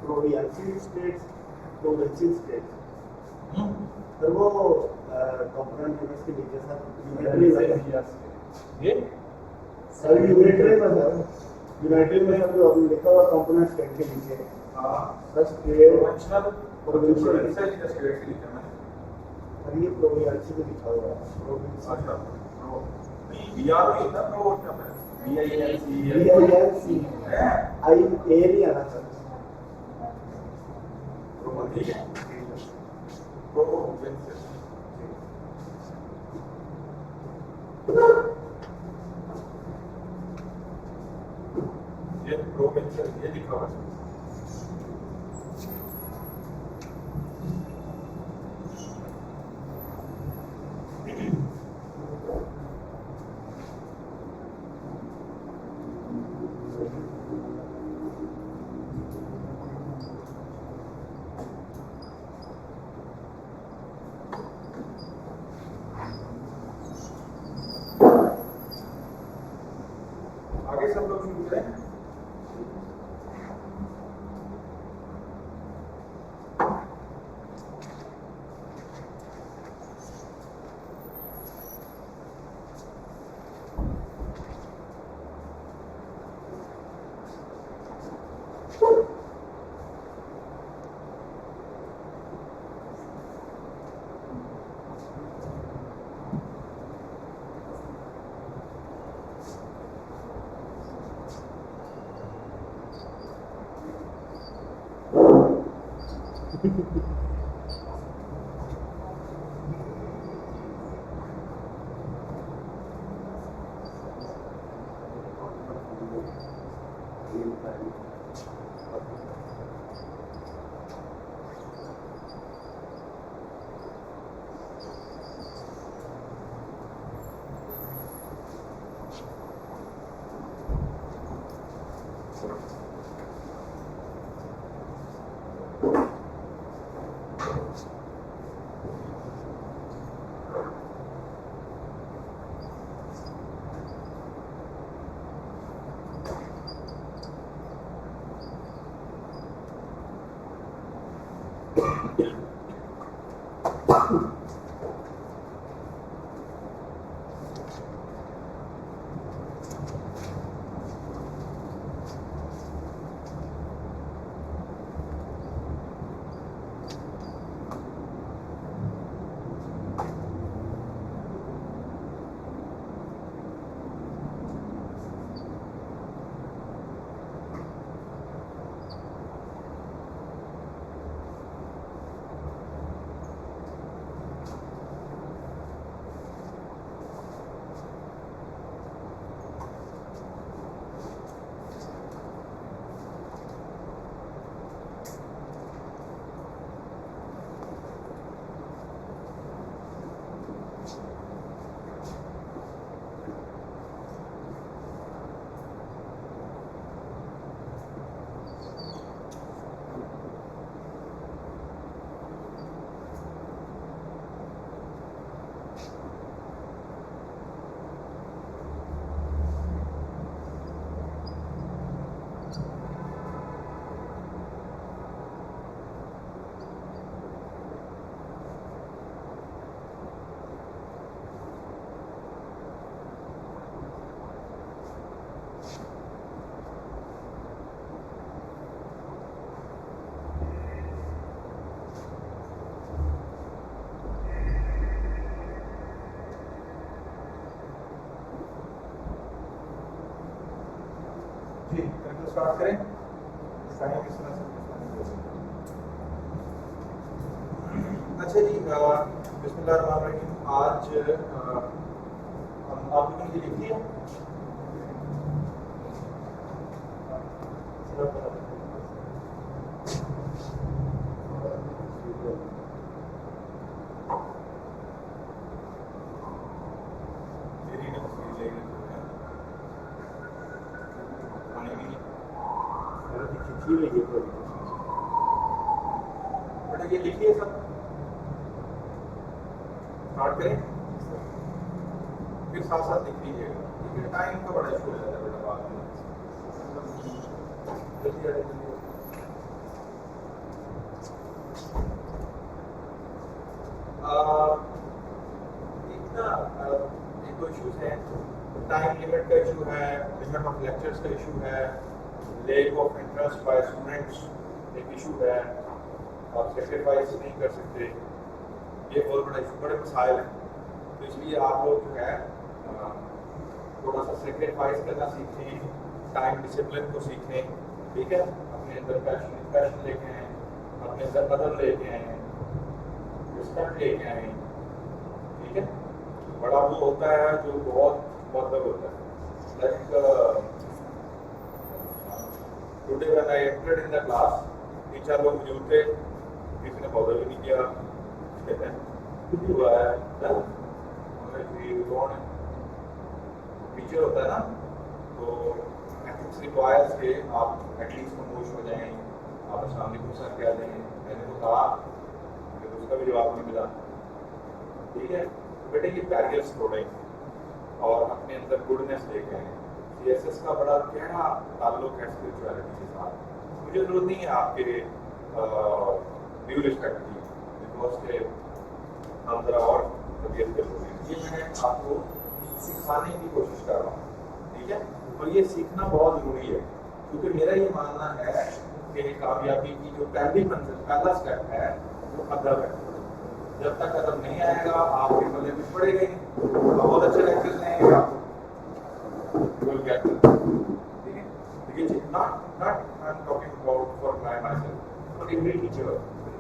Provincial states provincial states sir वो component units के नीचे सर ये सर यूनिटरी में सर यूनाइटेड में सर जो अभी लिखा हुआ कंपोनेंट स्टेट के नीचे सर प्रोविंशियल प्रोविंशियल स्टेट लिखा है सर ये प्रोविंशियल में लिखा हुआ है प्रोविंशियल अच्छा बीआर लिखा है वो क्या है बीआईएलसी BILC है आई ए नहीं आना सर ठीक है प्रोविंशियल ये प्रोविंशियल ये लिखा हुआ है आगे सब लोग शुरू करें जी तो स्टार्ट करें साइन किस तरह से अच्छा जी बिस्मिल्लाहिर्रहमानिर्रहीम आज हम आप लोगों की लिख लिया खिंची हुई है थोड़ी। बेटा ये लिखिए सब, स्टार्ट करें, फिर साथ साथ लिख लीजिएगा, ठीक है। टाइम का बड़ा इशू हो जाता है बेटा बाद में, जल्दी आ जाइए। एक दो इश्यूज हैं, टाइम लिमिट का इशू है, लिमिट ऑफ लेक्चर्स का इशू है, lack of interest by students एक इशू है, और सेक्रीफाइस नहीं कर सकते, ये बहुत बड़ा इशू, बड़े मसाइल हैं। तो इसलिए आप लोग जो है थोड़ा सा सेक्रीफाइस करना सीखें, टाइम डिसिप्लिन को सीखें, ठीक है। अपने अंदर पैशन लेके आएँ, अपने अंदर कदर लेके आएँ, रिस्पेक्ट लेके आएँ, ठीक है। बड़ा वो होता है जो बहुत मतलब होता है, like today when I entered in the class, teacher लोग मौजूद थे, किसी ने बॉदर भी नहीं किया, कहते हैं हुआ है कौन है टीचर होता है ना, तो एथिक्स रिक्वायर्स के आप एटलीस्ट खामोश हो जाएं, आप अस्सलाम वालेकुम सर कह दें, मैंने तो कहा कि उसका भी जवाब नहीं मिला, ठीक है। तो बेटे ये बैरियर्स तोड़ें और अपने अंदर गुडनेस लेके आएँ। सीएसएस का बड़ा गहरा ताल्लुक है स्पिरिचुअलिटी के साथ। मुझे जरूरत नहीं है आपके ड्यू रिस्पेक्ट की, बिकॉज के हम जरा और तबीयत पे हो गए, ये मैं आपको सिखाने की कोशिश कर रहा हूँ, ठीक है। और ये सीखना बहुत ज़रूरी है, क्योंकि मेरा ये मानना है कि कामयाबी की जो पहली मंजिल, पहला स्टेप है वो अदब है। जब तक अदब नहीं आएगा आपके गले कुछ पड़ेगा ही नहीं। बहुत अच्छे लेक्चर देंगे आप, ठीक है। देखिए not I am talking about for myself, but every teacher,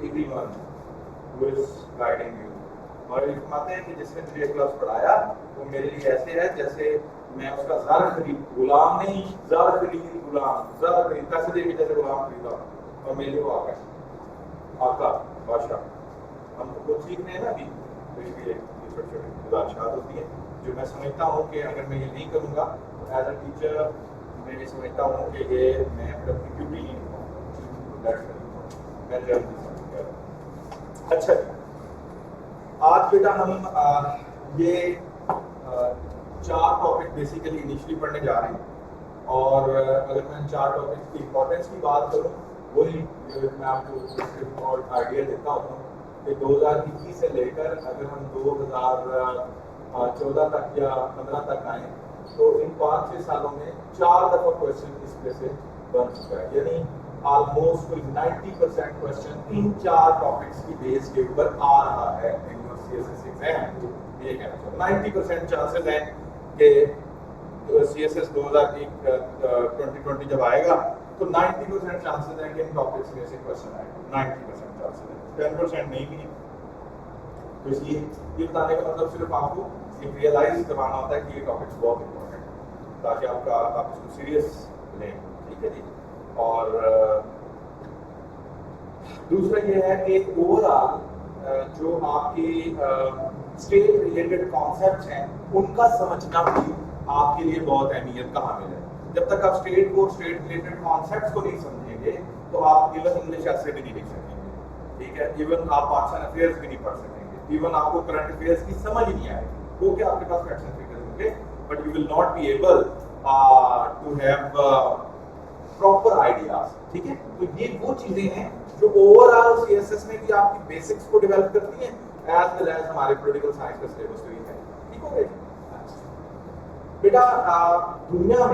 everyone who is guiding you, और ये मानते हैं कि जिसने मुझे क्लास पढ़ाया वो मेरे लिए ऐसे है जैसे मैं उसका ज़्यादा खरीद गुलाम नहीं, ज़्यादा खरीद गुलाम, ज़्यादा खरीद पैसे दे के जैसे गुलाम खरीदा, और मेरे लिए वो आपका बादशाह। हम तो कुछ सीखने हैं ना अभी, तो इसलिए ये छोटे छोटे गुजारिशात होती हैं जो मैं समझता हूँ कि अगर मैं ये नहीं करूँगा तो एज अ टीचर मैं ये समझता हूँ कि ये मैं अपनी ड्यूटी नहीं निभाऊँ, मैं जल्दी समझ। अच्छा, आज बेटा हम ये 4 टॉपिक बेसिकली इनिशियली पढ़ने जा रहे हैं, और अगर मैं 4 टॉपिक की इम्पोर्टेंस की बात करूँ, वही मैं आपको और आइडिया देता हूँ कि 2021 से लेकर अगर हम 2014 तक या 15 तक आए तो इन 5-6 सालों में 4 दफा क्वेश्चन इस पे से बन चुका है, यानी ऑलमोस्ट 90% क्वेश्चन इन 4 टॉपिक्स की बेस के ऊपर आ रहा है सीएसएस एग्जाम। ये कहना चाहिए 90% चांसेस हैं कि सीएसएस 2020 जब आएगा तो 90% चांसेस हैं कि इन टॉपिक्स में से क्वेश्चन आएगा, 90% चांसेस हैं, 10% नहीं भी। तो इसलिए ये बताने का मतलब सिर्फ आपको ये रियलाइज करवाना होता है कि ये टॉपिक्स बहुत इंपॉर्टेंट है, ताकि आप इसको सीरियस लें, ठीक है जी। और दूसरा ये है कि ओवरऑल जो आपकी स्टेट रिलेटेड कॉन्सेप्ट्स हैं उनका समझना भी आपके लिए बहुत अहमियत का हामिल है। जब तक आप स्टेट रिलेटेड कॉन्सेप्ट्स को नहीं समझेंगे तो आप इवन इंग्लिश ऐसे भी नहीं लिख सकेंगे, ठीक है। इवन आप पाकिस्तान अफेयर्स भी नहीं पढ़ सकेंगे, इवन आपको करंट अफेयर्स की समझ ही नहीं आएगी, वो क्या आपके पास फैक्ट्स एंड फिगर्स होंगे, but you will not be able to have proper ideas, ठीक है। तो ये वो चीजें हैं जो ओवरऑल सीएसएस में भी आपकी बेसिक्स को डेवलप करती हैं, एज वेल एज हमारे पॉलिटिकल साइंस का सिलेबस भी है, ठीक हो गया बेटा। दुनिया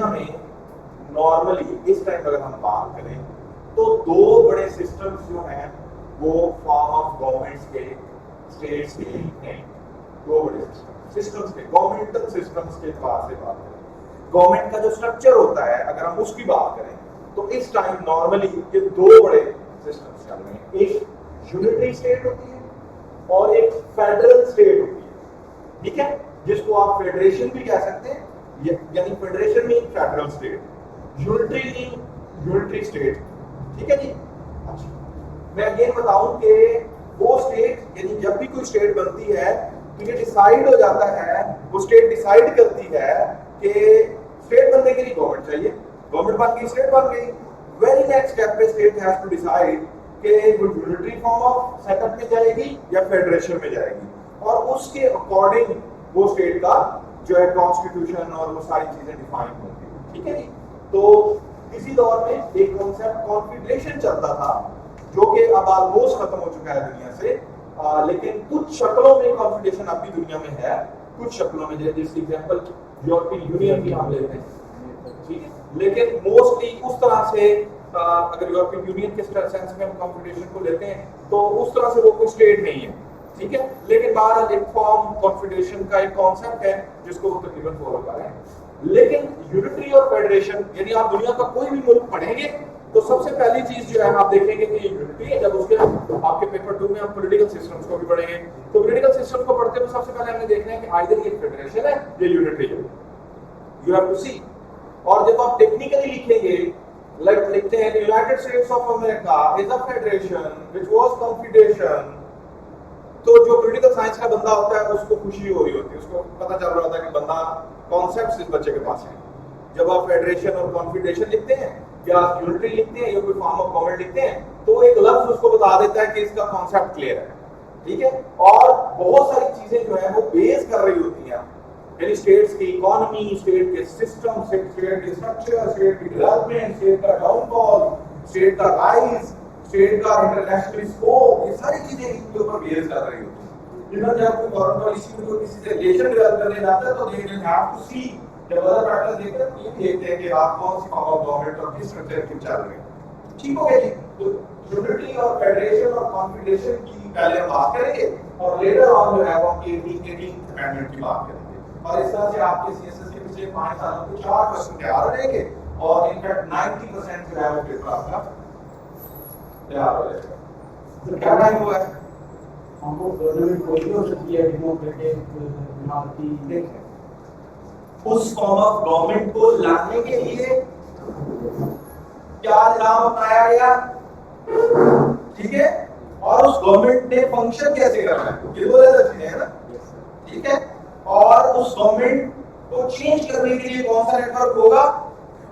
में नॉर्मली इस टाइम अगर हम बात करें तो 2 बड़े सिस्टम्स जो हैं वो फॉर्म ऑफ गवर्नमेंट्स के, स्टेट्स के हैं। 2 बड़े सिस्टम्स के गवर्नमेंटल सिस्टम्स के एतबार से बात करें, गवर्नमेंट का जो स्ट्रक्चर होता है अगर हम उसकी बात करें तो इस टाइम नॉर्मली ये 2 बड़े सिस्टम्स चल रहे हैं, एक यूनिटरी स्टेट होती है और एक फेडरल स्टेट होती है, ठीक है, जिसको आप फेडरेशन भी कह सकते हैं, यानी फेडरेशन में फेडरल स्टेट, यूनिटरी स्टेट, ठीक है जी। अच्छा, मैं अगेन बताऊं कि वो स्टेट, यानी जब भी कोई स्टेट बनती है तो ये डिसाइड हो जाता है, वो स्टेट डिसाइड करती है कि स्टेट बनने के लिए गवर्नमेंट चाहिए, गवर्नमेंट बन गई, स्टेट बन गई। वेरी नेक्स्ट स्टेप पे स्टेट हैज टू डिसाइड कि वो यूनिटरी फॉर्म ऑफ सेटअप में जाएगी या फेडरेशन में जाएगी, और उसके अकॉर्डिंग वो स्टेट का जो है कॉन्स्टिट्यूशन और वो सारी चीजें डिफाइन होंगी। ठीक है जी। तो इसी दौर में एक कॉन्सेप्ट कॉन्फेडरेशन चलता था, जो कि अब ऑलमोस्ट खत्म हो चुका है दुनिया से, लेकिन कुछ शक्लों में कॉन्फेडरेशन अब भी दुनिया में है, कुछ शक्लों में। जैसे एग्जांपल यूरोपियन यूनियन की हम लेते हैं, ठीक है, लेकिन मोस्टली उस तरह से अगर यूरोपियन यूनियन के सेंस में हम कॉन्फेडरेशन को लेते हैं तो उस तरह से वो कोई स्टेट नहीं है, ठीक है। लेकिन बहरहाल एक फॉर्म कॉन्फेडरेशन का एक कॉन्सेप्ट है जिसको वो तकरीबन फॉलो कर रहे हैं। लेकिन यूनिटरी और फेडरेशन, यदि आप दुनिया का कोई भी मुल्क पढ़ेंगे तो सबसे पहली चीज जो है आप देखेंगे कि यूनिटी है। जब उसके आपके पेपर 2 में हम पॉलिटिकल सिस्टम्स को भी पढ़ेंगे, तो पॉलिटिकल सिस्टम को पढ़ते हुए सबसे पहले हमने देखना है कि आइदर ये फेडरेशन है या यूनिटरी है, यू हैव टू सी। और जब आप टेक्निकली लिखेंगे, लाइक लिखते हैं United states of America is a federation which was confederation, तो जो पॉलिटिकल साइंस का बंदा होता है उसको खुशी हो रही होती है, उसको पता चल रहा होता है कि बंदा कॉन्सेप्ट्स इस बच्चे के पास है। जब आप फेडरेशन और कॉन्फेडरेशन लिखते हैं या यूनिटरी लिखते हैं या कोई फॉर्म ऑफ गवर्नमेंट लिखते हैं तो एक लफ्ज उसको बता देता है कि इसका कॉन्सेप्ट क्लियर है, ठीक है। और बहुत सारी चीजें जो है वो बेस कर रही होती हैं, यानी स्टेट्स की इकोनॉमी, स्टेट के सिस्टम, स्टेट के स्ट्रक्चर, स्टेट की डेवलपमेंट, स्टेट का डाउनफॉल, स्टेट का राइज, स्टेट का इंटरनेशनल स्कोप, ये सारी चीजें इनके ऊपर बेस कर रही होती हैं। इवन जब कोई फॉरेन पॉलिसी में कोई किसी से रिलेशन डेवलप करने जाता है तो दे हैव टू सी, जब अदर फैक्टर्स देखते हैं तो ये देखते हैं कि आप कौन सी फॉर्म ऑफ गवर्नमेंट और किस स्ट्रक्चर की चल रहे हैं। ठीक हो गया जी। तो यूनिटी और फेडरेशन और कॉन्फेडरेशन की पहले हम बात करेंगे और लेटर ऑन जो है वो 18th अमेंडमेंट की बात करेंगे। और इस तरह से आपके सीएसएस के पिछले 5 सालों के 4 क्वेश्चन तैयार रहेंगे और इनफैक्ट 90% जो है वो पेपर आपका तैयार हो जाएगा। तो क्या टाइम हुआ है? हमको गवर्नमेंट कोई हो सकती है डेमोक्रेटिक नाती देखें उस फॉर्म ऑफ गवर्नमेंट को लाने के लिए क्या निजाम अपनाया गया, ठीक है, और उस गवर्नमेंट ने फंक्शन कैसे करना है, ये दो अलग चीजें हैं ना, ठीक है। और उस गवर्नमेंट को चेंज करने के लिए कौन सा नेटवर्क होगा,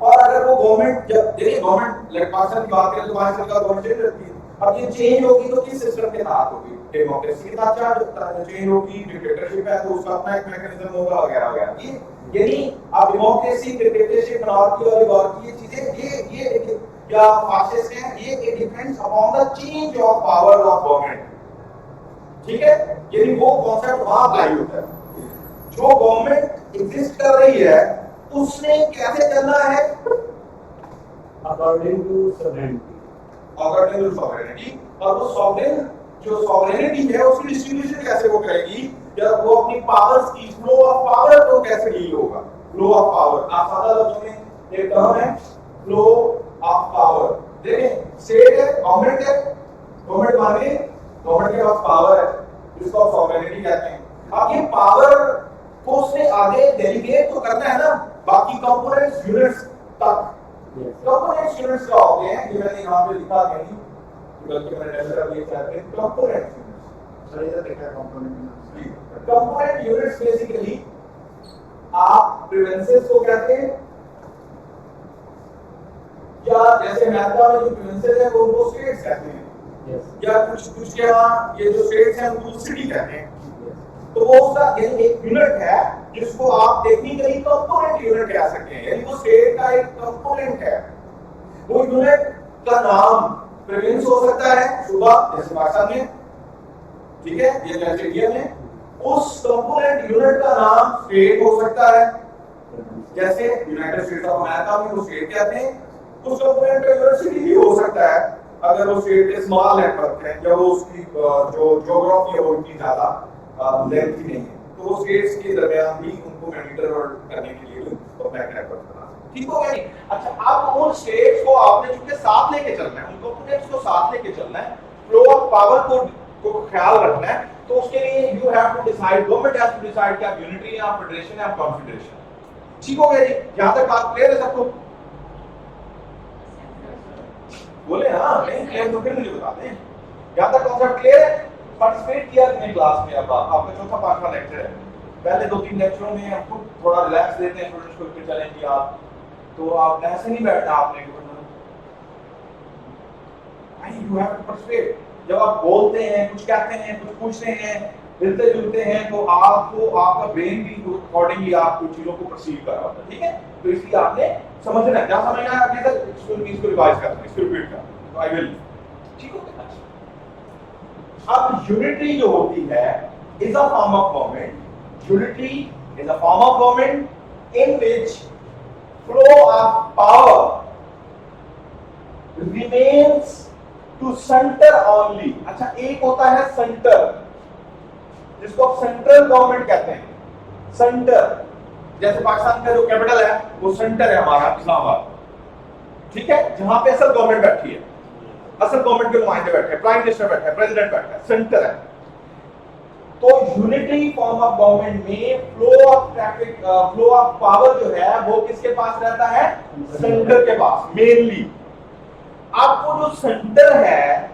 और अगर वो गवर्नमेंट, जब देखिए गवर्नमेंट लाइक पाकिस्तान की बात करें तो पाकिस्तान का गवर्नमेंट चेंज रहती है। अब ये चेंज होगी तो किस सिस्टम के तहत होगी, डेमोक्रेसी के तहत चेंज होगी, डिक्टेटरशिप है तो उसका अपना एक मैकेनिज्म होगा वगैरह वगैरह। यानी आप डेमोक्रेसी, डिक्टेटरशिप, मोनार्की, ओलिगार्की, ये चीजें ये क्या फासिस्ट हैं, ये depends upon the change of power of government, ठीक है। यानी वो कॉन्सेप्ट वहां अप्लाई होता है। जो गवर्नमेंट एग्जिस्ट कर रही है उसने कैसे चलना है, according to sovereignty, according to sovereignty. और वो सॉवरेन जो सॉवरेनिटी है उसकी डिस्ट्रीब्यूशन कैसे वो करेगी, जब वो अपनी पावर्स की फ्लो ऑफ पावर को कैसे डील होगा। फ्लो ऑफ पावर आप सादा लफ्जों में एक टर्म है फ्लो ऑफ पावर। देखें स्टेट है, गवर्नमेंट है, गवर्नमेंट माने गवर्नमेंट के पास पावर है जिसको सॉवरेनिटी कहते हैं। अब ये पावर को उसने आगे डेलीगेट तो करना है ना बाकी कंपोनेंट्स यूनिट्स तक। कंपोनेंट्स यूनिट्स क्या होते हैं, ये मैंने यहाँ पे लिखा नहीं बल्कि मैंने नेशनल अभी चाहते हैं कंपोनेंट यूनिट्स। सही है, देखा कंपोनेंट कंपोनेंट यूनिट्स बेसिकली आप प्रिवेंसेस को कहते हैं, या जैसे मैथा में जो प्रिवेंसेस है वो उनको स्टेट्स कहते हैं, या कुछ के यहाँ ये जो स्टेट्स हैं उनको सिटी कहते हैं। तो वो उसका एक यूनिट है जिसको आप टेक्निकली कंपोनेंट यूनिट कह सकते हैं, यानी वो स्टेट का एक कंपोनेंट है। वो यूनिट का नाम प्रोविंस हो सकता है, सूबा जैसे पाकिस्तान में, ठीक है, ये जैसे इंडिया में। उस कंपोनेंट यूनिट का नाम स्टेट हो सकता है, जैसे यूनाइटेड स्टेट्स ऑफ अमेरिका में वो स्टेट कहते हैं। उस कंपोनेंट का यूनिट सिटी भी हो सकता है अगर वो स्टेट के स्मॉल नेटवर्क है या वो उसकी जो ज्योग्राफी है वो इतनी ज्यादा लेंथी नहीं है, तो वो स्टेट्स के दरमियान भी उनको मॉनिटर और करने के लिए तो बैक नेटवर्क बना। ठीक हो गया। अच्छा अब उन स्टेट्स को आपने चूंकि साथ लेके चलना है, उन कंपोनेंट्स को साथ लेके चलना है, फ्लो ऑफ पावर को ख्याल रखना है, तो उसके लिए you have to decide, government has to decide कि आप यूनिटी या फेडरेशन या कॉन्फेडरेशन। ठीक हो गया जी, यहां तक बात क्लियर है सबको? बोले हाँ, नहीं क्लियर तो फिर मुझे बता दें। यहां तक कॉन्सेप्ट क्लियर है? पार्टिसिपेट किया अपने क्लास में, अब आपका चौथा 5वां लेक्चर है। पहले 2-3 लेक्चरों में हम खुद थोड़ा रिलैक्स देते हैं स्टूडेंट्स को, फिर चलेंगे आप तो आप ऐसे नहीं बैठना आपने कि नहीं, यू हैव टू परसुएड। जब आप बोलते हैं, कुछ कहते हैं, कुछ पूछते हैं, मिलते जुलते हैं, तो आपको आपका ब्रेन भी अकॉर्डिंगली आपको चीजों को परसीव कर रहा होता है, ठीक है। तो इसलिए आपने समझना है, क्या समझना है आपने सर, इसको रिवाइज करना है, इसको रिपीट करना है, तो आई विल, ठीक हो गया। अब यूनिटी जो होती है is a form of government. Unity is a form of government in which flow of power remains to centre only. अच्छा, एक होता है सेंटर, जिसको आप सेंट्रल गवर्नमेंट कहते हैं। सेंटर, जैसे पाकिस्तान का जो कैपिटल है वो सेंटर है हमारा इस्लामाबाद, ठीक है, जहां पे असल गवर्नमेंट बैठी है, असल गवर्नमेंट के नुमाइंदे बैठे हैं, प्राइम मिनिस्टर बैठा है, प्रेसिडेंट बैठा है, सेंटर है। तो यूनिटरी फॉर्म ऑफ गवर्नमेंट में flow of traffic, flow of power जो है वो किसके पास रहता है? सेंटर के पास मेनली। आपको जो सेंटर है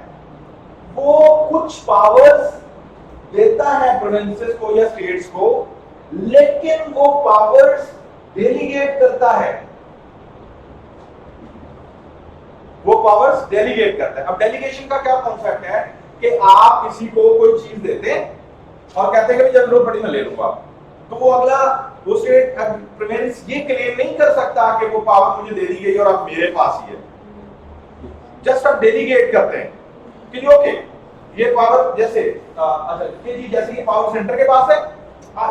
वो कुछ पावर्स देता है प्रोविंसेस को या स्टेट्स को, लेकिन वो पावर्स डेलीगेट करता है, वो पावर्स डेलीगेट करता है। अब डेलीगेशन का क्या कॉन्सेप्ट है कि आप किसी को कोई चीज देते हैं और कहते हैं कि जब जरूरत पड़ी मैं ले लूंगा, तो वो अगला वो स्टेट प्रोविंस ये क्लेम नहीं कर सकता कि वो पावर मुझे दे दी गई और अब मेरे पास ही है। जस्ट आप डेलीगेट करते हैं कि ओके ये पावर, जैसे अच्छा कि जी जैसे ये पावर सेंटर के पास है,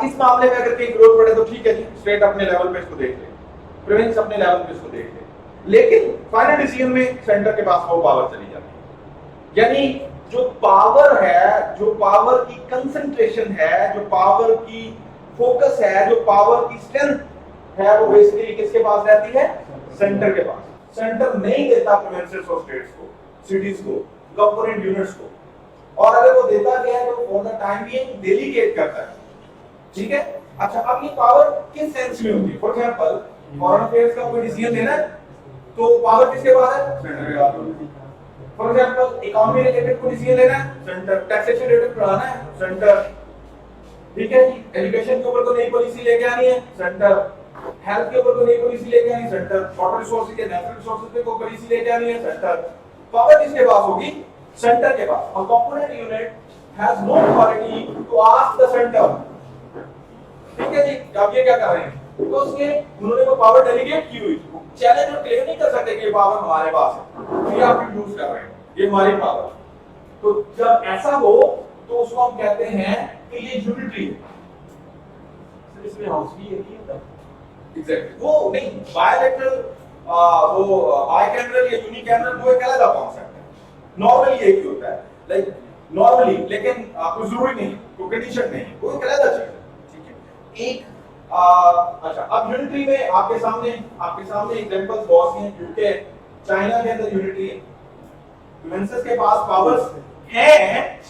इस मामले में अगर कहीं जरूरत पड़े तो ठीक है जी, स्टेट अपने लेवल पे इसको देख ले, प्रोविंस अपने लेवल पे इसको देख ले, लेकिन फाइनल डिसीजन में सेंटर के पास वो पावर चली जाती है। यानी जो पावर है, जो पावर की कंसंट्रेशन है, जो पावर की फोकस है, जो पावर की स्ट्रेंथ है, वो बेसिकली किसके पास रहती है? सेंटर के पास। सेंटर नहीं देता प्रोविंसेस और स्टेट्स को, सिटीज को, कंपोनेंट यूनिट्स को, और अगर वो देता गया है तो for the time being delegate करता है, ठीक है। अच्छा, अब ये पावर किस सेंस में होती है? फॉर एग्जांपल फॉरेन अफेयर्स का कोई डिसीजन लेना है तो पावर किसके पास है? सेंटर के पास। फॉर एग्जांपल इकोनॉमी रिलेटेड कोई डिसीजन लेना है, सेंटर। टैक्सेशन रिलेटेड पढ़ाना है, सेंटर, ठीक है जी। एजुकेशन के ऊपर तो नई पॉलिसी लेके आनी है, सेंटर। हेल्थ के ऊपर तो नई पॉलिसी लेके आनी है, सेंटर। वाटर रिसोर्सेज के, नेचुरल रिसोर्सेज पे कोई पॉलिसी लेके आनी है, सेंटर। पावर किसके पास होगी? सेंटर के पास। A component unit has no authority to ask the center, ठीक है जी। अब ये क्या कर रहे हैं, तो उसके उन्होंने वो पावर डेलीगेट की हुई, चैलेंज और क्लेम नहीं कर सकते कि ये पावर हमारे पास है, तो ये आप यूज कर रहे हैं, ये हमारी पावर। तो जब ऐसा हो तो उसको हम कहते हैं कि ये यूनिटरी है। इसमें हाउस भी एक ही होता है। एग्जैक्टली, वो नहीं बायलैटरल, वो बाइकैमरल या यूनिकैमरल वो एक अलग कॉन्सेप्ट है। नॉर्मली एक ही होता है, लाइक नॉर्मली, लेकिन कोई जरूरी नहीं, कोई कंडीशन नहीं, वो एक अलग चीज है, ठीक है। एक अच्छा, अब यूनिटरी में आपके सामने एग्जांपल्स बहुत हैं। यूके, चाइना के अंदर यूनिटरी है, प्रोविंसेस के पास पावर्स हैं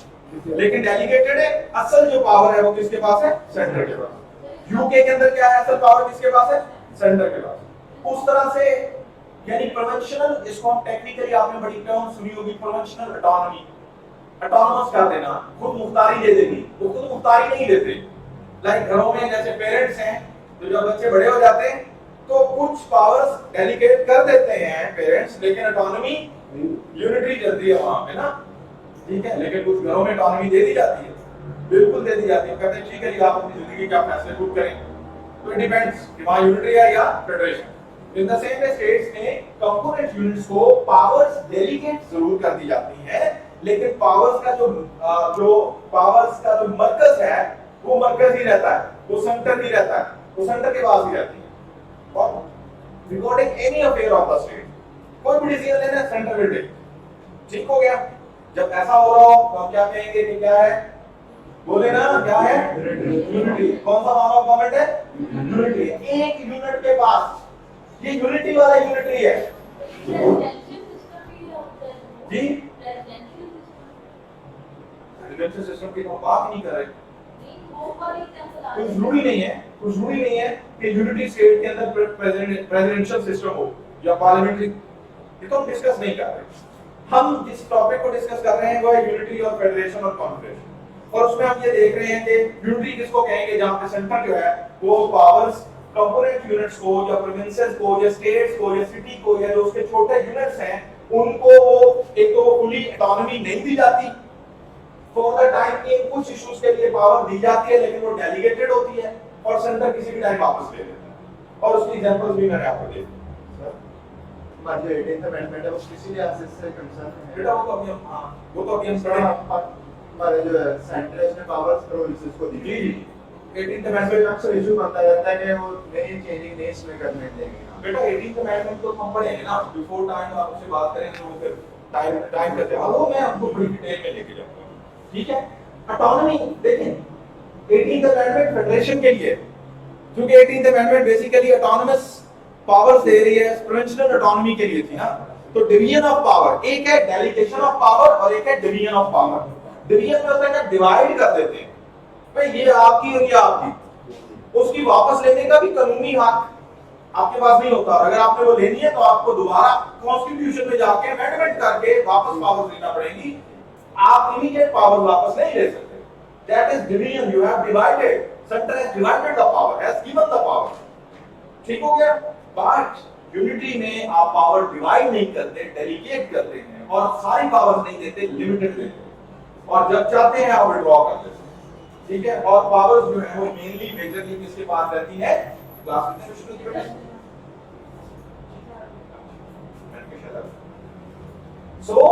लेकिन डेलीगेटेड है। असल जो पावर है वो किसके पास है? सेंटर के पास। यूके के अंदर क्या है? असल पावर किसके पास है? सेंटर के पास। उस तरह से यानी प्रोविंशियल, इसको हम टेक्निकली आपने बड़ी टर्म सुनी होगी, प्रोविंशियल ऑटोनॉमी, ऑटोनोमस कर देना, खुद मुख्तारी दे देगी। वो खुद मुख्तारी नहीं देते, लाइक घरों में जैसे पेरेंट्स हैं तो जब बच्चे बड़े हो जाते हैं तो कुछ पावर्स डेलीगेट कर देते हैं पेरेंट्स, लेकिन ऑटोनॉमी यूनिटरी चलती है वहां पे ना, ठीक है। लेकिन कुछ घरों में ऑटोनॉमी दे दी जाती है, बिल्कुल दे दी जाती है, कहते हैं ठीक है जी आप अपनी जिंदगी के फैसले खुद करें। तो इट डिपेंड्स कि वहां यूनिटरी है या federation. In the same way states में कंपोनेंट यूनिट्स को पावर्स डेलीगेट जरूर कर दी जाती है, लेकिन पावर्स का जो पावर्स का जो मरकज है वो मरकज ही रहता है, वो सेंटर ही रहता है, वो सेंटर के पास ही रहती है। और recording any affair of the state, कोई भी डिसीजन लेना है सेंटर विल टेक, ठीक हो गया। जब ऐसा हो रहा हो तो हम क्या कहेंगे कि क्या है? बोले ना, क्या है? यूनिटी। कौन सा फॉर्म ऑफ गवर्नमेंट है? यूनिटी। एक यूनिट के पास, ये यूनिटी वाला यूनिटरी है जी। प्रेसिडेंशियल सिस्टम की हम बात नहीं कर रहे, कुछ जरूरी नहीं है कि यूनिटी स्टेट के अंदर प्रेसिडेंशियल सिस्टम हो या पार्लियामेंट्री, ये तो हम डिस्कस नहीं कर रहे। हम जिस टॉपिक को डिस्कस कर रहे हैं वो है यूनिटी और फेडरेशन और कॉन्फेडरेशन, और उसमें हम ये देख रहे हैं कि यूनिटी किसको कहेंगे? जहां पे सेंटर जो है वो पावर्स कंपोनेंट यूनिट्स को या प्रोविंसेस को या स्टेट्स को या सिटी को या जो उसके छोटे यूनिट्स हैं उनको एक तो फुली ऑटोनॉमी नहीं दी जाती, फॉर द टाइम बीइंग कुछ इश्यूज के लिए पावर दी जाती है लेकिन वो डेलीगेटेड होती है और सेंटर किसी भी टाइम वापस ले लेता है और उसकी एग्जांपल्स भी मैंने आपको दे दी। हमारा जो 18th अमेंडमेंट है वो किसी लिहाज से कंसर्न है बेटा वो तो अभी हम हाँ वो तो अभी हम हमारे जो सेंट्रल पावर्स प्रोविंसेस को दी जी जी 18th अमेंडमेंट अमेंडमेंट अक्सर इशू बनता रहता है कि वो नहीं चेंजिंग नहीं इसमें करने देंगे। बेटा 18th अमेंडमेंट तो हम पढ़ेंगे ना बिफोर टाइम आप उससे बात करेंगे तो फिर टाइम करते हैं वो मैं आपको बड़ी डिटेल में लेके जाऊंगा, ठीक है। ऑटोनॉमी देखें 18th अमेंडमेंट फेडरेशन के लिए, क्योंकि 18th amendment basically autonomous powers दे रही है, प्रोविंशियल ऑटोनॉमी के लिए थी ना। तो डिवीजन ऑफ पावर, एक है डेलीगेशन ऑफ पावर और एक है डिवीजन ऑफ पावर। डिवीजन में होता है डिवाइड कर देते हैं, भाई ये आपकी और ये आपकी, उसकी वापस लेने का भी कानूनी हक आपके पास नहीं होता। अगर आपने वो लेनी है तो आपको दोबारा कॉन्स्टिट्यूशन में जाके अमेंडमेंट करके वापस पावर लेना पड़ेगी, आप इमीडिएट पावर वापस नहीं ले सकते। That is division, you have divided, centre has divided the power, has given the power, ठीक हो गया। बट यूनिटी में आप पावर डिवाइड नहीं करते, डेलीगेट करते हैं और सारी पावर्स नहीं देते, लिमिटेड देते हैं और जब चाहते हैं आप विड्रॉ कर लेते हैं, ठीक है। और पावर्स जो है वो मेनली मेजरली किसके पास रहती है, क्लास में शुरू की बेटा। So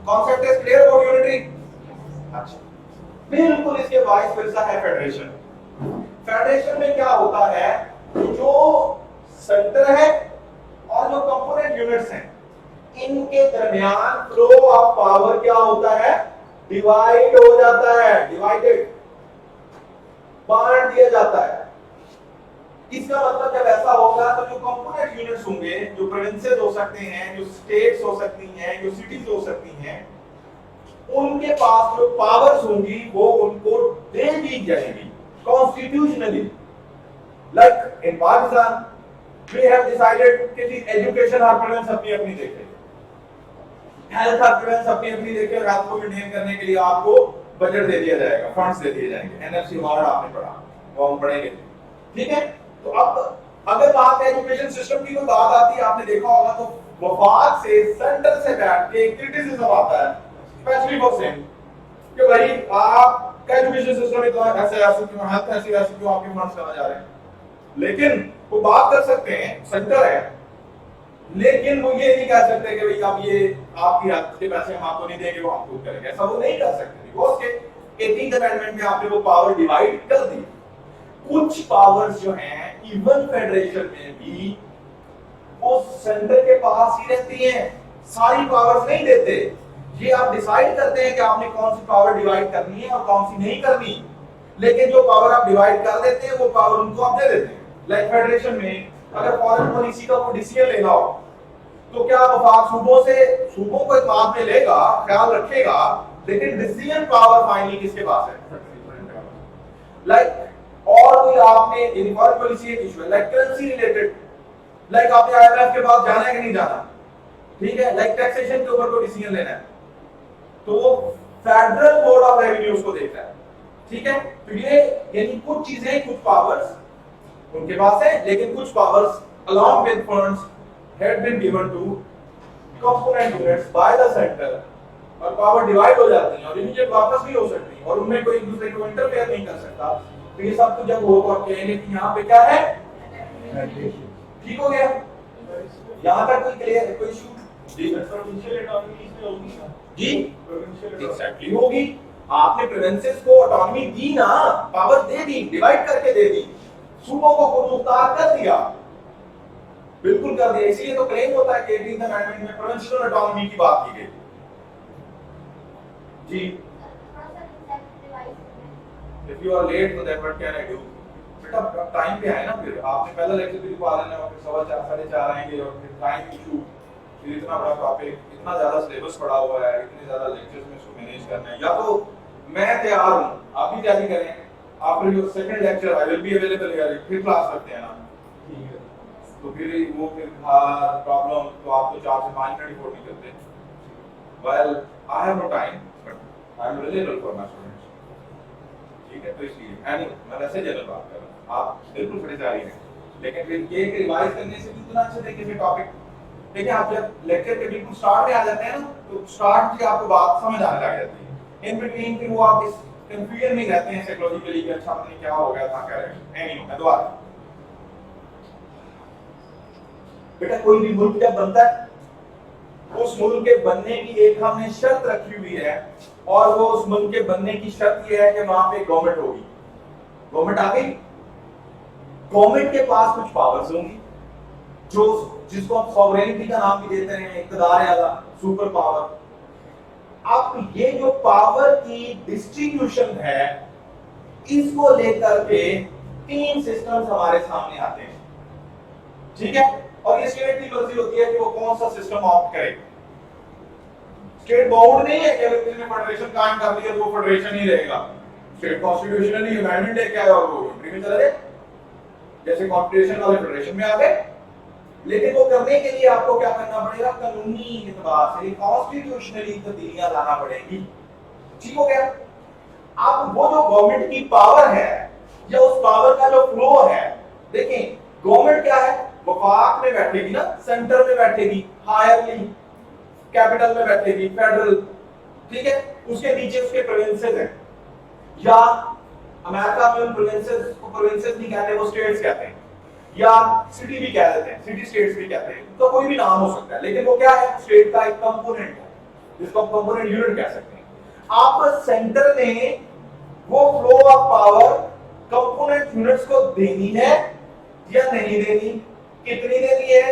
concept is clear about unity. अच्छा, बिल्कुल इसके वाइस वर्सा है फेडरेशन। फेडरेशन में क्या होता है, जो सेंटर है और जो कंपोनेंट यूनिट्स हैं इनके दरमियान फ्लो ऑफ पावर क्या होता है, डिवाइड हो जाता है, डिवाइडेड, बांट दिया जाता है। इसका मतलब जब ऐसा होगा तो जो कंपोनेंट यूनिट्स होंगे, जो प्रोविंसेस हो सकते हैं, जो स्टेट्स हो सकती हैं, जो सिटीज हो सकती हैं, उनके पास जो पावर्स होंगी वो उनको दे दी जाएगी constitutionally. Like in Pakistan we have decided कि जी एजुकेशन और प्रोविंस अपनी अपनी देखें, हेल्थ और प्रोविंस अपनी अपनी देखें, हेल्थ को मेंटेन करने के लिए आपको बजट दे दिया जाएगा, फंड्स दे दिए जाएंगे। एनएफसी वार्ड आपने पढ़ा, वो हम पढ़ेंगे, ठीक है। तो अब अगर बात एजुकेशन सिस्टम की कोई बात आती है, आपने देखा होगा तो वफाक से सेंटर से बैठ के क्रिटिसिज्म आता है, स्पेशली फॉर सेम कि भाई आपका एजुकेशन सिस्टम इतना ऐसे क्यों, हेल्थ ऐसे क्यों, आपके फंड्स कहां जा रहे हैं। लेकिन वो बात कर सकते हैं, सेंटर है, लेकिन वो ये नहीं कह सकते कि भाई अब ये आपकी हेल्थ के पैसे हम आपको नहीं देंगे, वो हम खुद करेंगे, ऐसा वो नहीं कर सकते। बिकॉज़ के 18th अमेंडमेंट में आपने वो पावर डिवाइड कर दी। कुछ पावर्स जो हैं इवन फेडरेशन में भी वो सेंटर के पास ही रहती हैं, सारी पावर्स नहीं देते। ये आप डिसाइड करते हैं कि आपने कौन सी पावर डिवाइड करनी है और कौन सी नहीं करनी, लेकिन जो पावर आप डिवाइड कर देते हैं वो पावर उनको आप दे देते हैं। लाइक फेडरेशन में अगर फॉरेन पॉलिसी का कोई डिसीजन लेना हो तो क्या वफाक सूबों को इत्मीनान में लेगा, ख्याल रखेगा, लेकिन डिसीजन पावर फाइनली किसके पास है, लाइक और कोई आपने इन फॉरेन पॉलिसी एक इशू है लाइक करेंसी रिलेटेड, लाइक आपने आईएमएफ के पास जाना है कि नहीं जाना, ठीक है, लाइक टैक्सेशन के ऊपर कोई डिसीजन लेना है तो वो फेडरल बोर्ड ऑफ रेवेन्यू उसको देखता है, ठीक है। तो ये यानी कुछ चीजें, कुछ पावर्स उनके पास है, लेकिन कुछ powers along with funds had been given to component units by the center, और पावर डिवाइड हो जाती है और इमीडिएट वापस भी हो सकती है और उनमें कोई एक दूसरे को इंटरफेयर नहीं कर सकता। तो ये सब तो जब हो तो आप कहेंगे कि यहाँ पे क्या है, ठीक हो गया, यहाँ तक कोई क्लियर है, कोई इशू जी, प्रोविंशियल ऑटोनॉमी इसमें होगी ना जी, प्रोविंशियल एग्जैक्टली होगी। आपने प्रोविंसेस को ऑटोनॉमी दी ना, पावर दे दी, डिवाइड करके दे दी, सूबों को खुद मुख्तार कर दिया, बिल्कुल कर दिया। इसीलिए तो क्लेम होता है कि 18th अमेंडमेंट में प्रोविंशियल ऑटोनॉमी की बात की गई जी। If you are late तो then what can I do? बेटा टाइम पे आए ना, फिर आपने पहला लेक्चर भी दिखा देना और फिर 4:15 4:30 आएंगे और फिर टाइम इशू, फिर इतना बड़ा टॉपिक, इतना ज्यादा सिलेबस पड़ा हुआ है, इतने ज्यादा लेक्चर्स में इसको मैनेज करना है। या तो मैं तैयार हूं, आप भी तैयारी करें, after your second lecture I will be available here, फिर क्लास करते हैं ना, ठीक है। तो फिर वो फिर प्रॉब्लम तो आप तो 4 से 5 मिनट रिपोर्ट नहीं करते। Well I have no time but I am available for my students, ठीक है। तो इसलिए मैं वैसे जनरल बात कर रहा हूँ, आप बिल्कुल फ्री तैयारी हैं। लेकिन फिर ये रिवाइज करने से भी उतना अच्छे तरीके से टॉपिक, देखिए आप जब लेक्चर के बिल्कुल स्टार्ट में आ जाते हैं ना, तो स्टार्ट से आपको बात समझ आने लग जाती है। इन बिटवीन फिर वो आप इस कंफ्यूजन में रहते हैं साइकोलॉजिकली कि अच्छा पता नहीं क्या हो गया था, क्या है नहीं। मैं दोबारा, बेटा कोई भी मुल्क जब बनता है, उस मुल्क के बनने की एक हमने शर्त रखी हुई है, और वो उस मुल्क के बनने की शर्त ये है कि वहां पे गवर्नमेंट होगी। गवर्नमेंट आ गई, गवर्नमेंट के पास कुछ पावर्स होंगी, जो जिसको हम सॉवरेनिटी का नाम भी देते हैं, इक़्तिदार आला, सुपर पावर। अब ये जो पावर की डिस्ट्रीब्यूशन है, इसको लेकर के 3 सिस्टम्स हमारे सामने आते हैं, ठीक है। और ये स्टेट की मर्जी होती है कि वो कौन सा सिस्टम ऑप्ट करे। स्टेट बाउंड नहीं है कि अगर किसी ने फेडरेशन कायम कर दिया तो वो फेडरेशन ही रहेगा। स्टेट कॉन्स्टिट्यूशनली अमेंडमेंट लेके आया और वो कंट्री में चले गए, जैसे कॉन्स्टिट्यूशन वाले फेडरेशन में आ गए। लेकिन वो करने के लिए आपको क्या करना पड़ेगा, कानूनी एतबार से कॉन्स्टिट्यूशनली तब्दीलियां लाना पड़ेगी, ठीक हो गया। अब वो जो गवर्नमेंट की पावर है या उस पावर का जो फ्लो है, देखिए गवर्नमेंट क्या है, वफाक में बैठेगी ना, सेंटर में बैठेगी, हायरली कैपिटल में बैठेगी, फेडरल, ठीक है। उसके नीचे उसके प्रोविंसेस हैं, या अमेरिका में उन प्रोविंसेस को प्रोविंसेस नहीं कहते, वो स्टेट्स कहते हैं, या सिटी भी कह देते हैं, सिटी स्टेट्स भी कहते हैं, तो कोई भी नाम हो सकता है, लेकिन वो क्या है, स्टेट का एक कंपोनेंट है, जिसको हम कंपोनेंट यूनिट कह सकते हैं। आप सेंटर में वो flow of power component units को देनी है या नहीं देनी, कितनी देनी है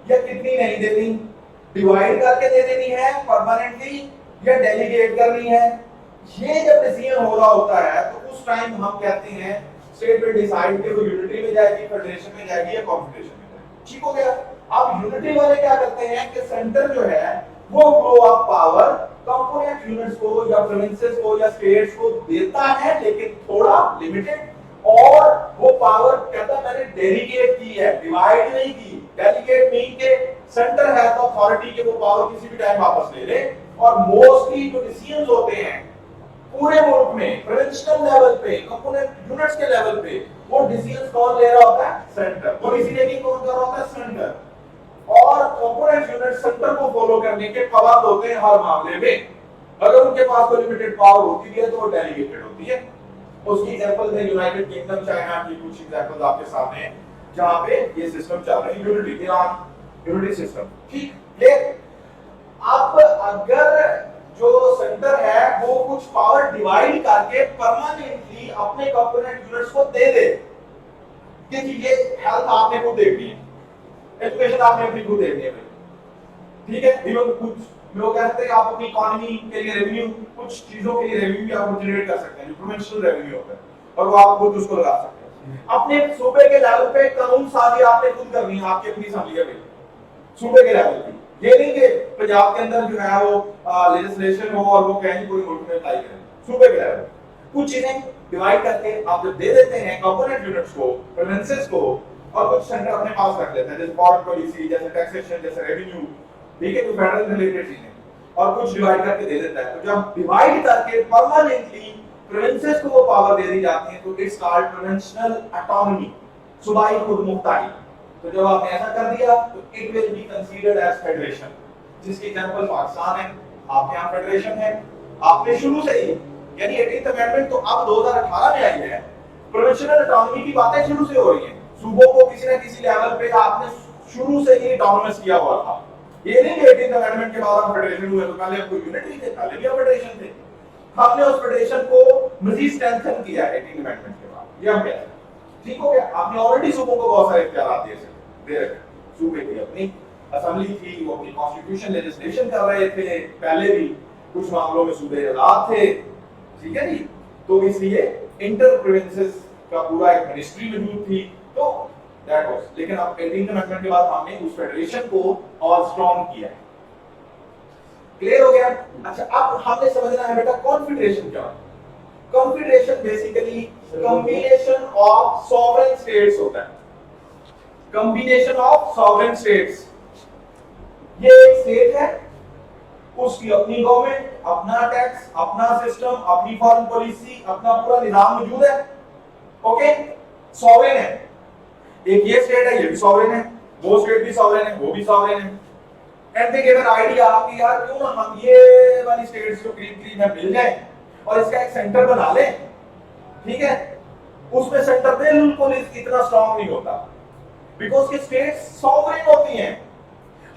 या कितनी नहीं देनी, डिवाइड करके दे देनी है परमानेंटली या डेलीगेट करनी है। ये जब डिसीजन हो रहा होता है तो उस टाइम हम कहते हैं स्टेट पे डिसाइड कि वो यूनिटी में जाएगी, फेडरेशन में जाएगी या कॉन्फेडरेशन में जाएगी, ठीक हो गया। अब यूनिटी वाले क्या करते हैं कि सेंटर जो है वो flow of power component units को या प्रोविंसेस को या स्टेट्स को देता है, लेकिन थोड़ा लिमिटेड, और वो पावर कहता मैंने डेलीगेट की है, डिवाइड नहीं की। डेलीगेट मीन के सेंटर है तो अथॉरिटी के वो पावर किसी भी टाइम वापस ले ले, और मोस्टली जो डिसीजंस होते हैं पूरे मुल्क में प्रोविंशियल लेवल पे, कंपोनेंट यूनिट्स के लेवल पे, वो डिसीजंस कौन ले रहा होता है, सेंटर। पॉलिसी मेकिंग कौन कर रहा होता है, सेंटर। और कंपोनेंट यूनिट सेंटर को फॉलो करने के पाबंद होते हैं हर मामले में। अगर उनके पास कोई लिमिटेड पावर होती है तो वो डेलीगेटेड होती है। उसकी एग्जांपल में यूनाइटेड किंगडम, चाइना की कुछ एग्जांपल्स आपके सामने हैं जहां पे ये सिस्टम चल रहा है, यूनिटी सिस्टम, ठीक है। अब अगर जो सेंटर है वो कुछ पावर डिवाइड करके परमानेंटली अपने कंपोनेंट यूनिट्स को दे दे, क्योंकि ये हेल्थ आपने खुद देखनी है, एजुकेशन आपने अपनी खुद देखनी है, ठीक है। इवन कुछ लोग कहते हैं आप अपनी इकोनॉमी के लिए रेवेन्यू, कुछ चीजों के लिए रेवेन्यू भी आप जनरेट कर सकते हैं, जो प्रोविंशियल रेवेन्यू होता है, और वो आप खुद उसको लगा सकते हैं। अपने सूबे के लेवल पे कानून साजी आपने खुद करनी है, आपकी अपनी असेंबली में, सूबे के लेवल पे। ये नहीं कि पंजाब के अंदर जो है वो लेजिस्लेशन हो और वो कहीं पूरे मुल्क में अप्लाई करें, सूबे के लेवल। कुछ चीजें डिवाइड करके आप जब दे देते हैं कंपोनेंट यूनिट्स को, प्रोविंसेस को, और कुछ सेंटर अपने पास रख लेते हैं, जैसे फॉरेन पॉलिसी, जैसे टैक्सेशन, जैसे रेवेन्यू, ठीक है, तो फेडरल रिलेटेड चीजें, और कुछ डिवाइड करके दे देता है। तो जब डिवाइड करके परमानेंटली प्रोविंसेस को वो पावर दे दी जाती है तो इट्स कॉल्ड प्रोविंशियल ऑटोनॉमी, सूबाई खुद मुख्तारी। तो जब आपने ऐसा कर दिया तो it will be considered as federation, जिसकी एग्जांपल पाकिस्तान है, आपके यहाँ फेडरेशन है। आपने शुरू से ही, यानी 18th अमेंडमेंट तो अब 2018 में आई है, प्रोविंशियल ऑटोनॉमी की बातें शुरू से हो रही हैं। सूबों को किसी न किसी लेवल पे आपने शुरू से ही ऑटोनॉमस किया हुआ था। ये नहीं कि 18th अमेंडमेंट के बाद हम फेडरेशन हुए, तो पहले आपको यूनिटी थे, पहले भी हम फेडरेशन थे। हमने उस फेडरेशन को मजीद स्ट्रेंथन किया 18th अमेंडमेंट के बाद, ये हम कहते हैं, ठीक हो गया। आपने ऑलरेडी सूबों को बहुत सारे इख्तियार दे रखे, सूबे की अपनी असेंबली थी, वो अपनी कॉन्स्टिट्यूशन लेजिस्लेशन कर रहे थे, पहले भी कुछ मामलों में सूबे आजाद थे, ठीक है जी। तो इसलिए इंटर प्रोविंसेस का पूरा एक मिनिस्ट्री मौजूद थी, तो दैट वाज। लेकिन अब 18th अमेंडमेंट के बाद हमने उस फेडरेशन को और स्ट्रॉन्ग किया है। क्लियर हो गया? अच्छा, अब हमने समझना है बेटा कॉन्फेडरेशन क्या है। Confederation basically combination of sovereign states होता है, कॉम्बिनेशन ऑफ सॉवरेन स्टेट्स। ये एक स्टेट है, उसकी अपनी गवर्नमेंट, अपना टैक्स, अपना सिस्टम, अपनी फॉरेन पॉलिसी, अपना पूरा निजाम मौजूद है, ओके, सॉवरेन है। एक ये स्टेट है, ये भी सॉवरेन है, वो स्टेट भी सॉवरेन है, वो भी सॉवरेन है। And they give an idea कि यार क्यों ना हम ये वाली स्टेट्स जो करीब में मिल जाए और इसका एक सेंटर बना लें, ठीक है। उसमें सेंटर बिल्कुल इतना स्ट्रांग नहीं होता, बिकॉज के स्टेट्स सॉवरेन होती हैं।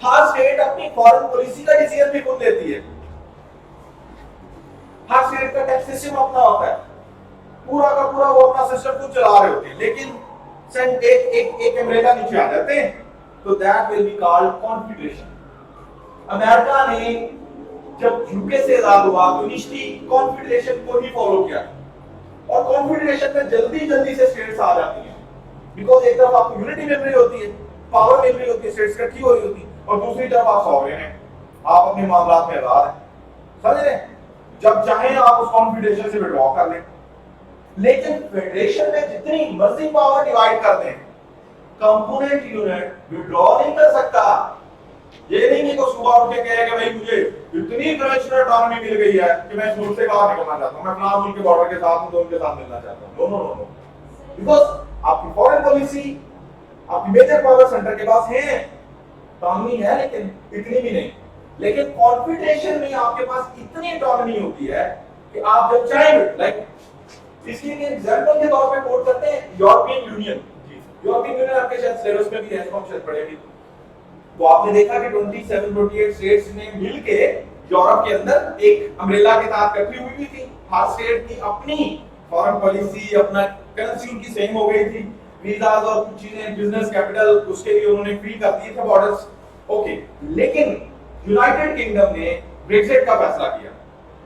हर स्टेट अपनी फॉरेन पॉलिसी का डिसीजन भी खुद लेती है, हर स्टेट का टैक्स सिस्टम अपना होता है, पूरा का पूरा वो अपना सिस्टम खुद चला रहे होते हैं, लेकिन एक अमेरिका नीचे आ जाते हैं, तो that will be called confederation. America ने जब यूके से आजाद हुआ तो इनिशियली कॉन्फेडरेशन को ही फॉलो किया, और कॉन्फेडरेशन में जल्दी जल्दी से स्टेट्स आ जाती हैं, बिकॉज एक तरफ आपको यूनिटी मिल रही होती है, पावर मिल रही होती है, स्टेट्स इकट्ठी हो रही होती है, और दूसरी तरफ आप सॉवरेन हैं, आप अपने मामलात में आजाद हैं, समझ रहे हैं। जब चाहें आप उस कॉन्फेडरेशन से विड्रॉ कर लें, लेकिन फेडरेशन में जितनी मर्जी पावर डिवाइड कर दें, कंपोनेंट यूनिट विड्रॉ नहीं कर सकता। ये नहीं कि कोई सुबह उठ के कहे कि भाई मुझे इतनी कन्वेंशनल ऑटोनॉमी मिल गई है कि मैं इस मुल्क से बाहर निकलना चाहता हूं, मैं फलां मुल्क के बॉर्डर के साथ हूं तो उनके साथ मिलना चाहता हूं। No no no no, because आपकी फॉरेन पॉलिसी, आपकी मेजर पावर सेंटर के पास है, ऑटोनॉमी है, लेकिन इतनी भी नहीं। लेकिन कॉन्फेडरेशन में आपके पास इतनी ऑटोनॉमी होती है कि आप जब चाहें, लाइक इसकी एक एग्जांपल के तौर पे कोट करते हैं यूरोपियन यूनियन। यूरोपियन यूनियन आपके शायद सिलेबस में भी है, इसको शायद पढ़ेंगे। तो आपने देखा कि 27-28 स्टेट्स ने मिलके यूरोप के अंदर एक अम्ब्रेला के तहत इकट्ठी हुई थी। हर स्टेट की अपनी फॉरेन पॉलिसी, अपना करेंसी उनकी सेम हो गई थी, वीजास और कुछ चीजें, बिजनेस कैपिटल उसके लिए उन्होंने फ्री कर दिए थे बॉर्डर्स, ओके। लेकिन यूनाइटेड किंगडम ने ब्रेक्सिट का फैसला किया।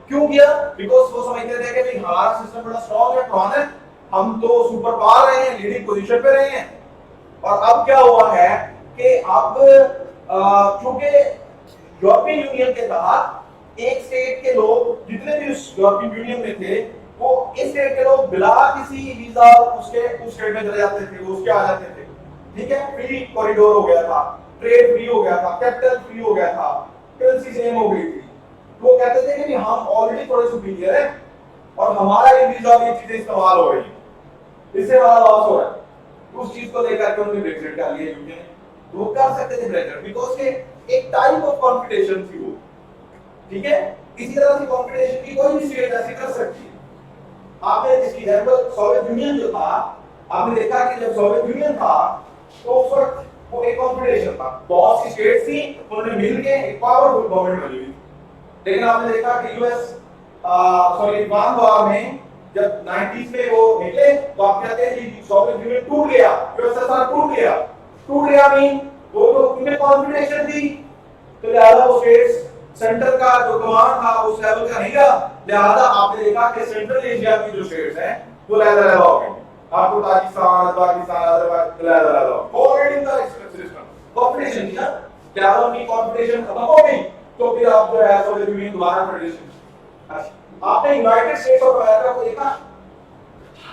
क्यों किया? बिकॉज़ वो समझते थे कि भाई हमारा सिस्टम बड़ा स्ट्रांग है, पुराना है, हम तो सुपर पावर रहे हैं, लीडिंग पोजीशन पे रहे हैं। और अब क्या हुआ है कि अब क्योंकि यूरोपियन यूनियन के तहत एक स्टेट के लोग जितने भी उस यूरोपियन यूनियन में थे, वो इस स्टेट के लोग बिना किसी वीजा उसके उस स्टेट में चले जाते थे, वो उसके आ जाते थे, ठीक है। फ्री कॉरिडोर हो गया था, ट्रेड फ्री हो गया था, कैपिटल फ्री हो गया था, करेंसी सेम हो गई थी। वो कहते थे कि हम ऑलरेडी थोड़े सुपीरियर हैं और हमारा ये वीजा ये चीजें इस्तेमाल हो रही है, इससे हमारा लॉस हो रहा है। उस चीज को लेकर के उन्होंने ब्रेक्सिट कर लिया यूके ने। वो कर सकते थे ब्रेक्सिट बिकॉज़ के एक टाइप ऑफ कॉन्फिडेंशन थी वो, ठीक है। इसी तरह से कॉन्फिडेंशन की कोई भी स्टेट ऐसी कर सकती है। आपने इसकी एग्जांपल सोवियत यूनियन जो था, आपने देखा कि जब सोवियत यूनियन था तो उस वक्त वो एक कॉन्फिडेंशन था, बहुत सी स्टेट्स थी, उन्होंने मिलके एक पावरफुल गवर्नमेंट बनी हुई। लेकिन आपने देखा कि यूएस अफगान वॉर में जब 90s में वो निकले तो आप कहते हैं कि सोवियत यूनियन टूट गया, यूएसएसआर टूट गया। टूट गया मीन वो तो उनमें कॉन्फिडेंशन थी, तो लिहाजा वो स्टेट्स सेंटर का जो कमांड था उस लेवल का नहीं रहा। लिहाजा आपने देखा कि सेंट्रल एशिया की जो स्टेट्स हैं वो लहदा हो गई। आपको ताजिकिस्तान, अफगानिस्तान, अजरबैजान लहदा हो ऑलरेडी का सिस्टम कॉन्फिडेंशन था, लिहाजा उनकी कॉन्फिडेंशन खत्म हो गई। तो फिर आप जो है सोवियत यूनियन दोबारा फेडरेशन। आपने यूनाइटेड स्टेट्स ऑफ अमेरिका को देखा।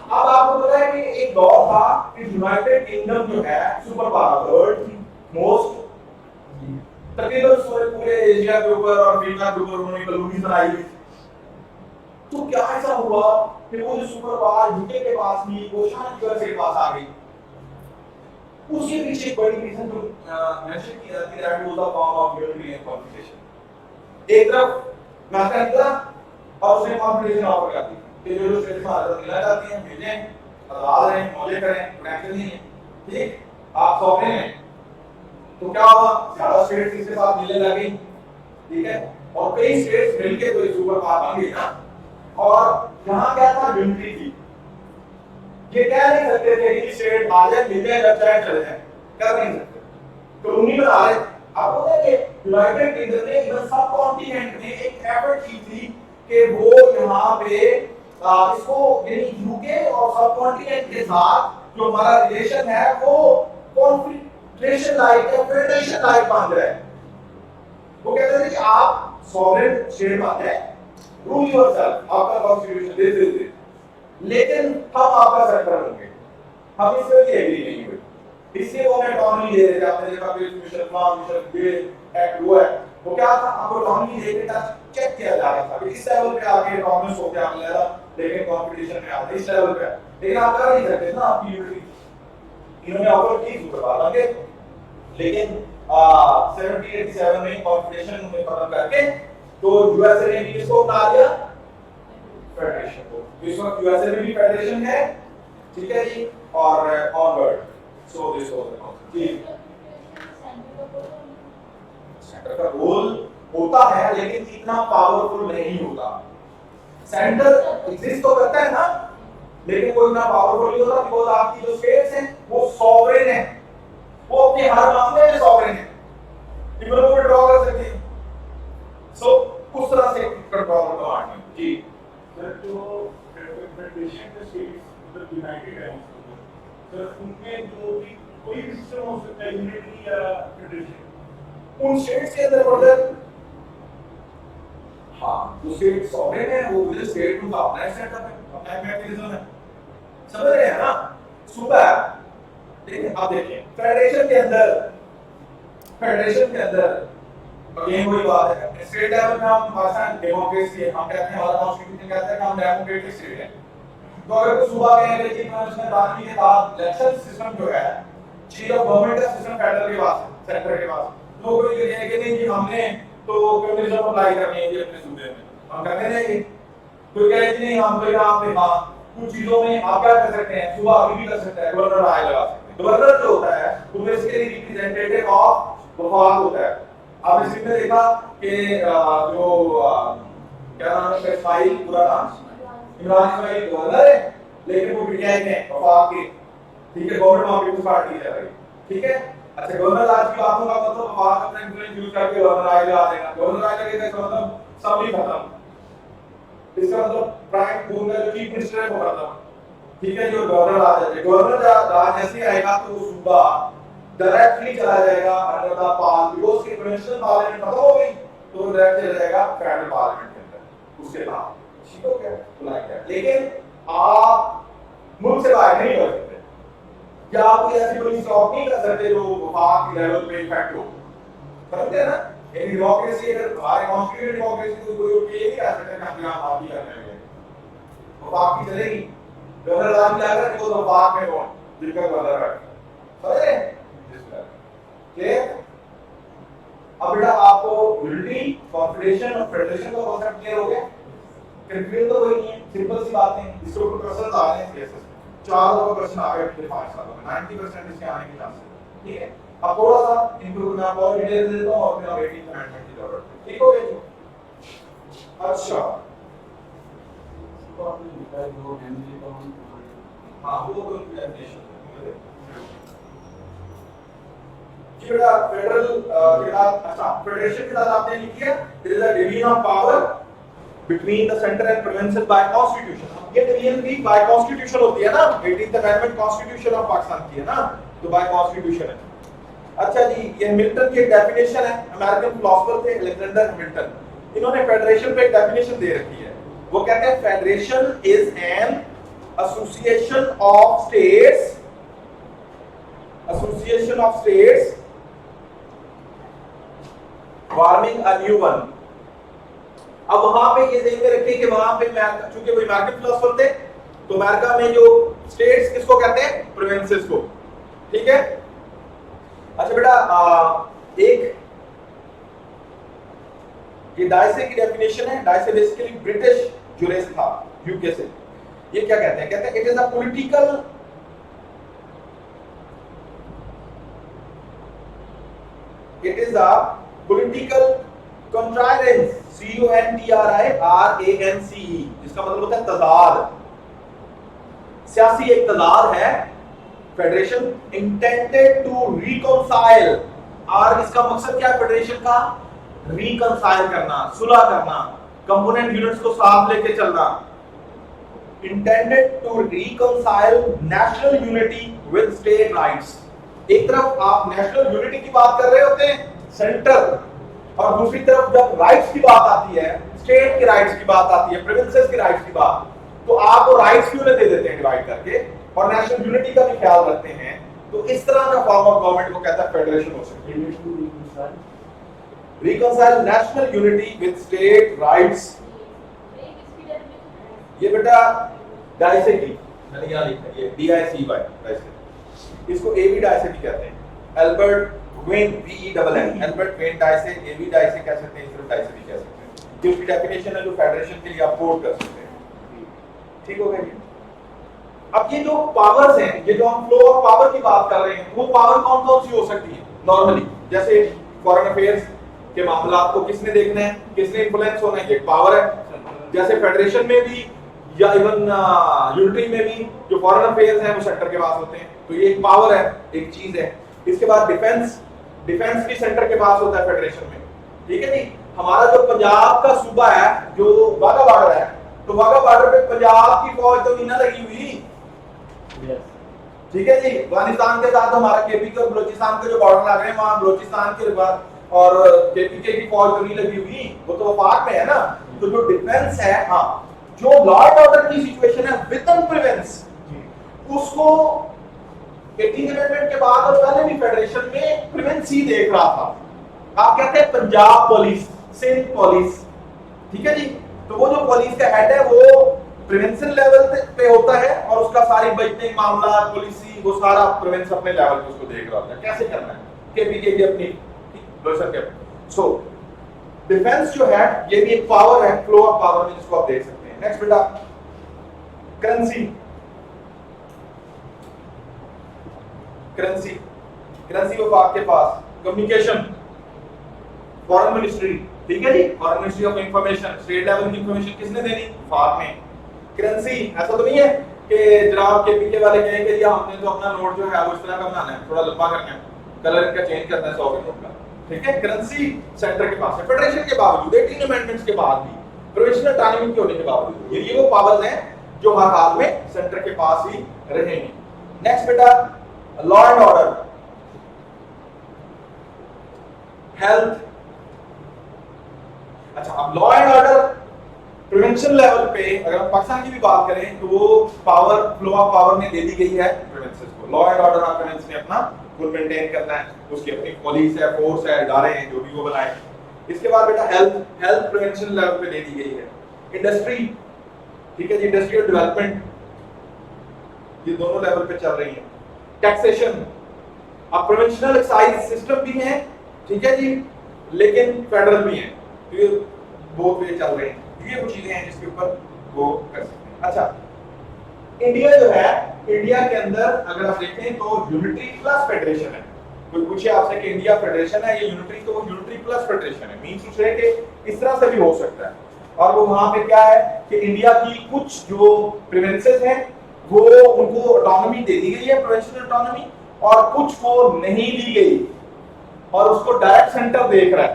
अब आपको पता है कि एक दौर था कि यूनाइटेड किंगडम जो है सुपर पावर, वर्ल्ड मोस्ट, तकरीबन पूरे एशिया के ऊपर और अफ्रीका के ऊपर उन्होंने कॉलोनीज बनाई हुई। तो क्या ऐसा हुआ कि वो जो सुपर पावर यूके के पास थी वो शायद यूएस के पास आ गई। उसके पीछे एक बड़ी रीजन जो मेंशन किया जाती है that was the form of unity and confidence. एक तरफ नाता निकला और उसने कॉन्फिडेंस ऑफर कर दी कि जो स्टेट्स में आजाद मिलना चाहती हैं मिलें, आजाद रहें, मौजे करें, प्रोटेक्शन नहीं है, ठीक, आप सॉवरेन हैं। तो क्या हुआ, ज्यादा स्टेट्स इसके साथ मिलने लगी, ठीक है, और कई स्टेट्स मिलके तो सुपर पावर बन गई ना। और यहाँ क्या था, यूनिटी थी। ये कह नहीं सकते थे कि स्टेट आ जाए मिल जाए जब चाहे चले जाए, कर नहीं सकते, तो उन्हीं में आ रहे। आप बोलते हैं कि यूनाइटेड किंगडम ने इवन सब कॉन्टिनेंट में एक एफर्ट की थी कि वो यहाँ पे इसको यानी यूके और सब कॉन्टिनेंट के साथ जो हमारा रिलेशन है वो कॉन्फेडरेशन लाइक या फेडरेशन लाइक बन जाए। वो कहते थे कि आप सॉवरेन स्टेट बन जाए, रूल योरसेल्फ, आपका कॉन्स्टिट्यूशन दिस इज इट, लेकिन हम आपका सेंटर होंगे। हम इस पर एग्री नहीं हुए, इसलिए वो हमें ऑटोनॉमी दे रहे थे। आपने देखा कि मिशन फॉर्म, मिशन ये एक्ट हुआ है, वो क्या था, आपको ऑटोनॉमी देके चेक किया जा रहा था कि इस लेवल पे आके प्रॉमिस हो गया मिलेगा, लेकिन कंपटीशन में आते इस लेवल पे, लेकिन आप कर नहीं सकते ना आपकी यूनिटी। इन्होंने ऑफर की शुक्रवार होंगे, लेकिन 1787 में कॉन्फेडरेशन में खत्म करके तो यूएसए ने भी इसको बना दिया फेडरेशन को। इस वक्त यूएसए में भी फेडरेशन है, ठीक है जी, और onward so this was the जी। सेंटर का रोल होता है लेकिन इतना पावरफुल नहीं होता। सेंटर एग्जिस्ट तो करता है ना, लेकिन वो इतना पावरफुल नहीं होता बिकॉज़ आपकी जो स्टेट्स हैं वो सॉवरेन है, वो अपने हर मामले में सॉवरेन है, इनको विड्रॉ कर सकते हैं। सो उस तरह से कंट्रोल कमांड है जी। सर जो फेडरेशन के स्टेट्स मतलब यूनाइटेड है सर, उनमें जो भी कोई भी सिस्टम हो सकता है यूनिटी या फेडरेशन उन स्टेट्स के अंदर ब्रदर, हाँ जो स्टेट सॉवरेन है वो विद स्टेट का अपना सेटअप है, अपना मैकेनिज्म है, समझ रहे हैं ना सूबा। लेकिन आप देखिए फेडरेशन के अंदर अगेन वही बात है, स्टेट लेवल पे हम पाकिस्तान डेमोक्रेसी है, हम कहते हैं हमारा कॉन्स्टिट्यूशन कहता है कि हम डेमोक्रेटिक स्टेट है। तो अगर कोई सूबा कहे कि कॉन्स्टिट्यूशन दाखिल के बाद इलेक्शन सिस्टम जो है चीफ ऑफ गवर्नमेंट का सिस्टम फेडरल के पास है, सेंटर के पास, लोग कोई कहे कि नहीं कि हमने तो कम्युनिज्म अप्लाई करनी है अपने सूबे में, हम करते नहीं। कोई कहे कि नहीं हम तो यहाँ पे हाँ कुछ चीजों में आप क्या कर सकते हैं, सूबा अभी भी कर सकता है, गवर्नर राय लगा सकते हैं। गवर्नर जो होता है वो बेसिकली रिप्रेजेंटेटिव ऑफ वफाक होता है। आपने इसमें देखा कि जो क्या नाम है इस्माइल, पूरा नाम इमरान इस्माइल गवर्नर है, लेकिन वो विधायक है वफाक के, ठीक है, गवर्नमेंट ऑफ पीपल्स पार्टी है भाई, ठीक है। अच्छा गवर्नर राज की बातों का मतलब वफाक अपना इन्फ्लुएंस यूज करके गवर्नर राज लगा देगा, गवर्नर राज लगेगा इसका मतलब सब ही खत्म, इसका मतलब प्राइम रूल का जो चीफ मिनिस्टर है वो खत्म, ठीक है। जो गवर्नर राज है, गवर्नर राज ऐसे आएगा तो वो सूबा डायरेक्टली चला जाएगा अंडर द पार्लियामेंट, बिकॉज़ की प्रोविंशियल पार्लियामेंट खत्म हो गई तो डायरेक्ट चला जाएगा फेडरल पार्लियामेंट के अंदर, उसके बाद ठीक हो गया लाइक दैट। लेकिन आप मुल्क से बाहर नहीं कर सकते, क्या आप कोई ऐसी कोई स्टॉप नहीं कर सकते जो वफाक के लेवल पे इफेक्ट हो, समझते हैं ना। एक डेमोक्रेसी अगर हमारे कॉन्स्टिट्यूशन डेमोक्रेसी को कोई ये नहीं कह सकता कि हम यहाँ बात ही करने लगे, वफाक की चलेगी, गवर्नर राज जाएगा कि वो वफाक में कौन जिनका गवर्नर है, समझ रहे हैं। अब बेटा आपको यूनिटी, कॉन्फेडरेशन और फेडरेशन का कांसेप्ट क्लियर हो गया, कंफ्यूजन तो कोई नहीं है, सिंपल सी बातें हैं। इसके ऊपर क्वेश्चन आ रहे हैं सीएसएस में, 4 दफा क्वेश्चन आ गए पिछले 5 सालों में, 90% इसके आने के चांस है, ठीक है। अब थोड़ा सा इनको मैं आपको और डिटेल दे देता हूं और फिर हम 18th अमेंडमेंट की जरूरत है, ठीक हो गया जी। अच्छा तो आपने लिखा है जो एमजी का हां वो तो डेफिनेशन जी बेटा। फेडरल के साथ अच्छा फेडरेशन के साथ आपने लिख दिया there is a division of power between the centre and provinces by constitution. ये डिवीजन भी बाय कॉन्स्टिट्यूशन होती है ना, 18th amendment constitution of Pakistan की है ना, तो बाय कॉन्स्टिट्यूशन है। अच्छा जी ये मिल्टन की एक डेफिनेशन है, अमेरिकन फिलोसोफर थे अलेक्जेंडर मिल्टन, इन्होंने फेडरेशन पे एक डेफिनेशन दे रखी है। वो कहते हैं federation is an association of states forming a new one. अब वहां पे ये ध्यान में रखिए कि वहां पे चूंकि वो अमेरिकन फिलोसोफर थे तो अमेरिका में जो स्टेट्स किसको कहते हैं, प्रोविंसेस को, ठीक है। अच्छा बेटा एक ये डायसे की डेफिनेशन है, डायसे बेसिकली ब्रिटिश जुरिस्ट था यूके से। ये क्या कहते हैं, कहते हैं it is a political contrivance CONTRIRANCE, जिसका मतलब होता है तजाद, सियासी एक तजाद है। फेडरेशन इंटेंडेड टू रिकंसाइल, और इसका मकसद क्या है फेडरेशन का, रिकंसाइल करना, सुलह करना, कंपोनेंट यूनिट्स को साथ लेके चलना। Intended to reconcile national unity with state rights. एक तरफ आप नेशनल यूनिटी की बात कर रहे होते हैं सेंटर, और दूसरी तरफ जब राइट्स की बात आती है, स्टेट के राइट्स की बात आती है, प्रोविंसेस के राइट्स की बात, तो आप वो राइट्स क्यों नहीं दे देते हैं डिवाइड करके, और नेशनल यूनिटी का भी ख्याल रखते हैं। तो इस तरह का फॉर्म ऑफ गवर्नमेंट को कहता है फेडरेशन हो सकती है। Reconcile national unity with state rights. ये बेटा डाइसे की मैंने क्या लिखा है, ये DICY डाइसे। इसको एवी डायसे भी कहते हैं, Albert Venn VENN, Albert Venn Dicey, AV Dicey कह सकते हैं, सिर्फ डायसे भी कह सकते हैं। ये उसकी डेफिनेशन है जो फेडरेशन के लिए आप कोट कर सकते हैं। ठीक हो गया जी। अब ये जो पावर्स हैं, ये जो हम फ्लो ऑफ पावर की बात कर रहे हैं, वो पावर कौन कौन सी हो सकती है नॉर्मली? जैसे फॉरेन अफेयर्स के मामलात को किसने देखना है, किसने इन्फ्लुएंस होना है, ये पावर है। जैसे फेडरेशन में भी या इवन यूनिटी में भी जो फॉरेन अफेयर्स हैं वो सेंटर के पास होते हैं, तो ये एक पावर है, एक चीज है। इसके बाद डिफेंस भी सेंटर के पास होता है फेडरेशन में। ठीक है जी। हमारा जो पंजाब का सूबा है, जो वाघा बॉर्डर है, तो वाघा बॉर्डर पे पंजाब की फौज तो नहीं ना लगी हुई। ठीक है जी। अफगानिस्तान के साथ हमारा केपीके और बलोचिस्तान के जो बॉर्डर लग रहे हैं, वहां बलोचिस्तान के बाद और केपीके की फौज तो नहीं लगी हुई, वो तो वफाक में है ना। तो जो डिफेंस है, हाँ, जो लॉ एंड ऑर्डर की सिचुएशन है विद इन प्रिवेंस, उसको 18th अमेंडमेंट के बाद और पहले भी फेडरेशन में प्रिवेंस ही देख रहा था। आप कहते हैं पंजाब पुलिस, सिंध पुलिस, ठीक है जी। तो वो जो पुलिस का हेड है वो प्रिवेंशन लेवल पे होता है और उसका सारी बजने मामला पॉलिसी वो सारा प्रिवेंस अपने लेवल पे उसको देख रहा होता है, कैसे करना है, केपीके की अपनी लोसर के। सो डिफेंस जो है ये भी एक पावर है, फ्लो ऑफ पावर में, जिसको आप देख सकते हैं। नेक्स्ट बेटा, करेंसी वफाक के पास। कम्युनिकेशन, फॉरेन मिनिस्ट्री, ठीक है जी, foreign ministry of information, state level की इंफॉर्मेशन किसने देनी? वफाक में। करेंसी, ऐसा तो नहीं है कि जनाब केपीके वाले कहेंगे या हमने तो अपना नोट जो है वो इस तरह का बनाना है, थोड़ा लंबा करना है, कलर इनका चेंज करना है 100 के नोट का, ठीक है। करेंसी सेंटर के पास है। फेडरेशन के बावजूद 18 अमेंडमेंट्स के बाद भी, प्रोविंशियल ऑटोनॉमी के होने के बावजूद, ये वो पावर्स हैं जो हर हाल में सेंटर के पास ही रहेंगे। नेक्स्ट बेटा, लॉ एंड ऑर्डर, हेल्थ। अच्छा, अब law and order prevention level पे अगर हम पाकिस्तान की भी बात करें तो वो पावर, फ्लो ऑफ पावर में दे दी गई है प्रिवेंशन को। Law and order of prevention ने अपना फुल मेंटेन करना है, उसकी अपनी पुलिस है, फोर्स है, इदारे हैं, जो भी वो बनाए। इसके बाद बेटा हेल्थ प्रिवेंशन लेवल पे दे दी गई है। इंडस्ट्री, ठीक है जी, इंडस्ट्रियल डेवलपमेंट, ये दोनों लेवल पे चल रही है। टैक्सेशन, अब प्रोविंशियल एक्साइज सिस्टम भी है, ठीक है जी, लेकिन फेडरल भी है, तो ये बोथ वे चल रहे हैं। ये वो चीजें हैं जिसके ऊपर वो कर सकते हैं। अच्छा, इंडिया जो है, इंडिया के अंदर अगर आप देखें तो यूनिटरी प्लस फेडरेशन है। कोई पूछे आपसे कि इंडिया फेडरेशन है या यूनिटरी, तो वो यूनिटरी प्लस फेडरेशन है। मींस उसे कि इस तरह से भी हो सकता है। और वो वहां पे क्या है कि इंडिया की कुछ जो प्रोविंसेस हैं वो उनको ऑटोनॉमी दे दी गई है, प्रोविंशियल ऑटोनॉमी, और कुछ को नहीं दी गई और उसको डायरेक्ट सेंटर देख रहा है,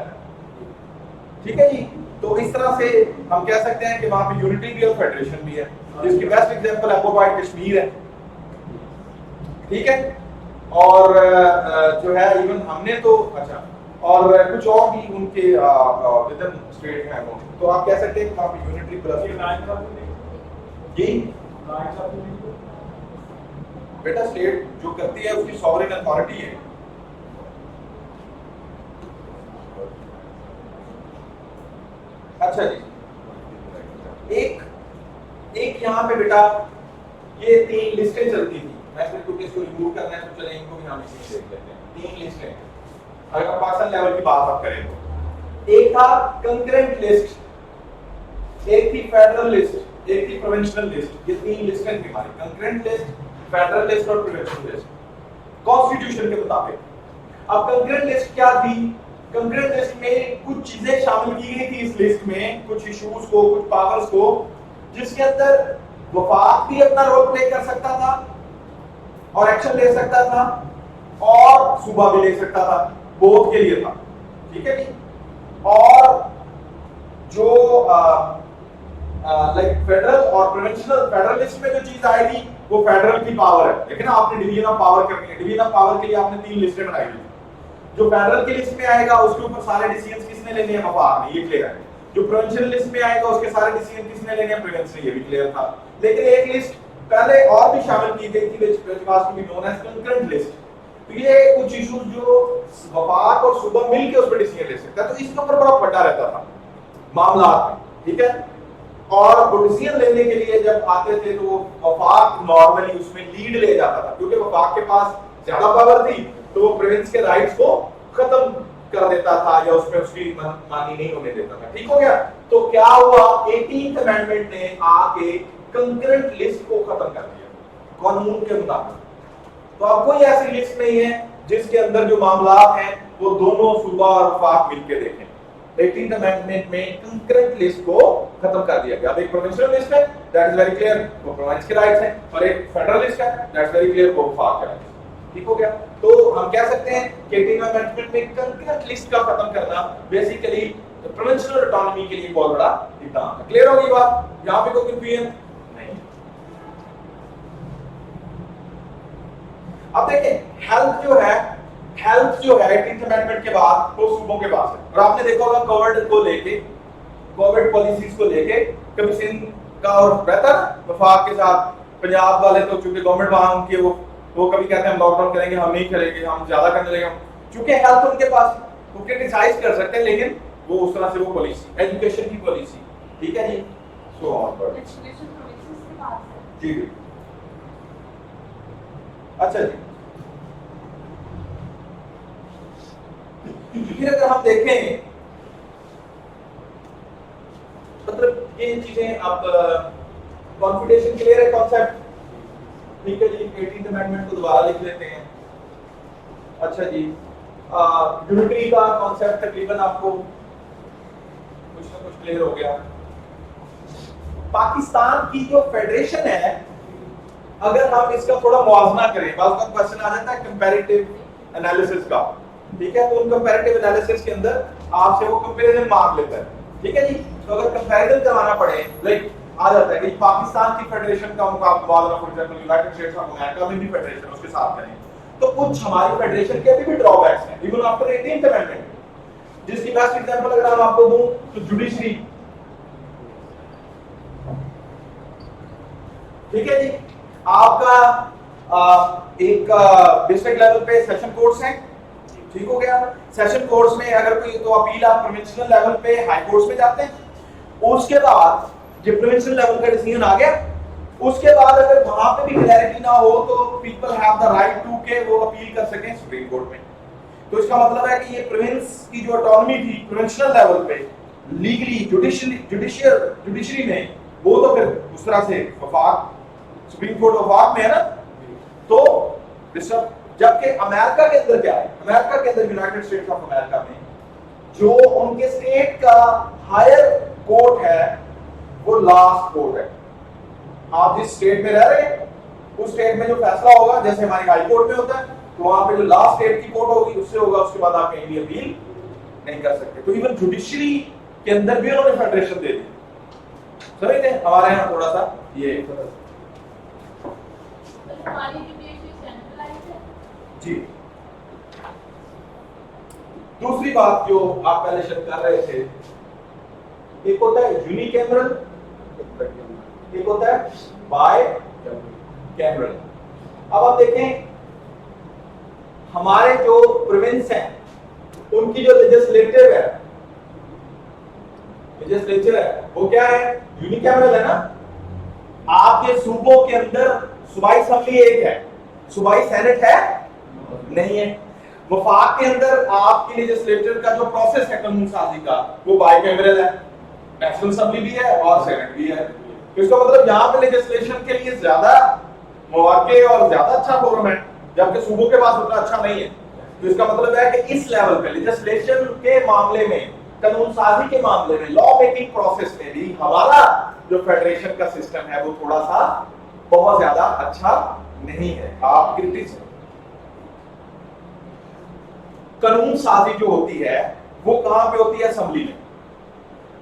ठीक है जी। तो इस तरह से हम कह सकते हैं कि वहां पे यूनिटी भी और फेडरेशन भी है, जिसकी बेस्ट एग्जांपल ऑक्युपाइड कश्मीर है, ठीक है। और जो है इवन हमने तो, अच्छा, और कुछ और भी उनके विदिन स्टेट हैं वो, तो आप कह सकते हैं कि वहां पे यूनिटी प्लस जी। बेटा स्टेट जो करती है उसकी सॉवरेन अथॉरिटी है। अच्छा जी, एक यहाँ पे बेटा ये 3 लिस्टें चलती थी। मैं सिर्फ क्योंकि इसको रिमूव करना है तो चले इनको भी हम इसी देख लेते हैं। 3 लिस्टें, अगर हम पाकिस्तान लेवल की बात आप करें तो एक था कंकरेंट लिस्ट, एक थी फेडरल लिस्ट, एक थी प्रोविंशियल लिस्ट। ये 3 लिस्टें थी हमारी, कंकरेंट लिस्ट, फेडरल लिस्ट और प्रोविंशियल लिस्ट, कॉन्स्टिट्यूशन के मुताबिक। अब कंकरेंट लिस्ट क्या थी? कंकरेंट लिस्ट में कुछ चीजें शामिल की गई थी इस लिस्ट में, कुछ इश्यूज को, कुछ पावर्स को, जिसके अंदर वफाक भी अपना रोल प्ले कर सकता था और एक्शन ले सकता था, और सूबा भी ले सकता था, बोथ के लिए था, ठीक है जी। और जो लाइक फेडरल और प्रोविंशियल, फेडरल लिस्ट में जो चीज आएगी वो फेडरल की पावर है, लेकिन आपने डिवीजन ऑफ पावर करनी है। डिवीजन ऑफ पावर के लिए आपने 3 लिस्टें बनाई हुई। जो फेडरल की लिस्ट में आएगा उसके ऊपर सारे डिसीजंस किसने लेने हैं? वफाक ने, ये क्लियर है। जो प्रोविंशियल लिस्ट में आएगा उसके सारे डिसीजन किसने लेने हैं? प्रोविंस ने, ये भी क्लियर था। लेकिन एक लिस्ट पहले और भी शामिल की गई थी which was to be known as concurrent list। तो ये कुछ इश्यूज जो वफाक और सूबा मिलके उस पर डिसीजन ले सकता है, तो इसके ऊपर बड़ा पट्टा रहता था मामला में, ठीक है। और वो डिसीजन लेने के लिए जब आते थे तो वो वफाक नॉर्मली उसमें लीड ले जाता था, क्योंकि वफाक के पास ज्यादा पावर थी तो वो प्रोविंस के राइट्स को खत्म कर देता था या उसमें उसकी मानी नहीं होने देता था। ठीक हो गया। तो क्या हुआ, 18th अमेंडमेंट ने आके कंकरेंट लिस्ट को खत्म कर दिया कानून के मुताबिक। तो अब कोई ऐसी लिस्ट नहीं है जिसके अंदर जो मामला हैं वो दोनों सूबा और वफाक मिलकर देखें। 18th अमेंडमेंट में कंकरेंट लिस्ट को खत्म कर दिया गया। अब एक प्रोविंशियल लिस्ट है, दैट इज वेरी क्लियर, वो प्रोविंस के राइट्स हैं, और एक फेडरल लिस्ट है, दैट इज वेरी क्लियर, वो वफाक के राइट्स। ठीक हो गया। तो हम कह सकते हैं कि 18th अमेंडमेंट में कंकरेंट लिस्ट का खत्म करना बेसिकली प्रोविंशियल ऑटोनॉमी के लिए बहुत बड़ा इक़दाम है। क्लियर होगी बात? यहां पे कोई कंफ्यूजन नहीं। अब देखें हेल्थ जो है 18th अमेंडमेंट के बाद वो सूबों के पास है। और आपने देखा होगा कोविड पॉलिसीज को लेके कभी सिंध का और रहता ना वफाक के साथ, पंजाब वाले तो चूंकि गवर्नमेंट वहां उनके वो कभी कहते हैं हम लॉकडाउन करेंगे, हम नहीं करेंगे, हम ज्यादा करने लगे, चूंकि हेल्थ उनके पास, वो क्रिटिसाइज कर सकते हैं लेकिन वो उस तरह से वो पॉलिसी एजुकेशन की पॉलिसी। ठीक है जी। सो ऑन पर जी अच्छा जी। फिर अगर हम देखें मतलब ये चीजें आप कॉन्फिडेंशियल क्लियर है कॉन्सेप्ट? ठीक है जी। 18th अमेंडमेंट को दोबारा लिख लेते हैं। अच्छा जी, यूनिटरी का कॉन्सेप्ट तकरीबन आपको कुछ ना कुछ क्लियर हो गया। पाकिस्तान की जो फेडरेशन है, अगर हम इसका थोड़ा मुआवजा करें, बात का क्वेश्चन आ जाता है कंपैरेटिव एनालिसिस का। ठीक है, तो उन कंपैरेटिव एनालिसिस के अंदर आपसे वो कंपैरिजन मांग लेता है। ठीक है जी। तो अगर कंपैरिजन करवाना पड़े, लाइक आ जाता है कि पाकिस्तान की फेडरेशन का मुकाबला for example United states of America में भी फेडरेशन उसके साथ करें, तो कुछ हमारी फेडरेशन के भी ड्रॉबैक्स हैं इवन आफ्टर 18th अमेंडमेंट। जिसकी बेस्ट एग्जांपल अगर हम आपको दूं तो जुडिशरी। ठीक है जी। आपका एक डिस्ट्रिक्ट लेवल पे सेशन कोर्ट्स हैं। ठीक हो गया। सेशन कोर्ट्स में अगर कोई तो अपील आप प्रोविंशियल लेवल पे हाई कोर्ट्स में जाते हैं। उसके बाद जब प्रोविंशियल लेवल का डिसीजन आ गया, उसके बाद अगर वहां पे भी क्लैरिटी ना हो तो people have the right to के वो अपील कर सकें सुप्रीम कोर्ट में। तो इसका मतलब है कि ये प्रोविंस की जो ऑटोनॉमी थी प्रोविंशियल लेवल पे लीगली जुडिशरी में, वो तो फिर उस तरह से वफाक सुप्रीम कोर्ट वफाक में है ना। तो जबकि अमेरिका के अंदर क्या है, अमेरिका के अंदर यूनाइटेड स्टेट्स ऑफ अमेरिका में जो उनके स्टेट का हायर कोर्ट है वो लास्ट कोर्ट है। आप जिस स्टेट में रह रहे हैं उस स्टेट में जो फैसला होगा, जैसे हमारे हाई कोर्ट में होता है, तो वहां पे जो लास्ट स्टेट की कोर्ट होगी उससे होगा, उसके बाद आप कहीं भी अपील नहीं कर सकते। तो इवन जुडिशरी के अंदर भी उन्होंने फेडरेशन दे दी। समझते हैं? हमारे यहाँ थोड़ा सा ये जी। दूसरी बात जो आप पहले शक कर रहे थे, एक होता है यूनिकैमरल, एक होता है बाय कैमरल। अब आप देखें हमारे जो प्रोविंस हैं उनकी जो लेजिस्लेटिव है, लेजिस्लेचर है, वो क्या है? यूनिकैमरल है ना। आपके सूबों के अंदर सूबाई असेंबली एक है, सूबाई सेनेट है नहीं है। वफाक के अंदर आपकी लेजिस्लेचर का जो प्रोसेस है कानून साजी का, वो बाइकैमरल है, नेशनल असेंबली भी है और सेनेट भी है। तो इसका मतलब यहाँ पे लेजिस्लेशन के लिए ज्यादा मौके और ज्यादा अच्छा फोरम है, जबकि सूबों के पास उतना अच्छा नहीं है। तो इसका मतलब है कि इस लेवल पे लेजिस्लेशन के मामले में, कानून साजी के मामले में, लॉ मेकिंग प्रोसेस में भी हमारा जो फेडरेशन का सिस्टम है वो थोड़ा सा बहुत ज्यादा अच्छा नहीं है। आप क्रिटिक्स कानून साजी जो होती है वो कहां पे होती है? असेंबली में।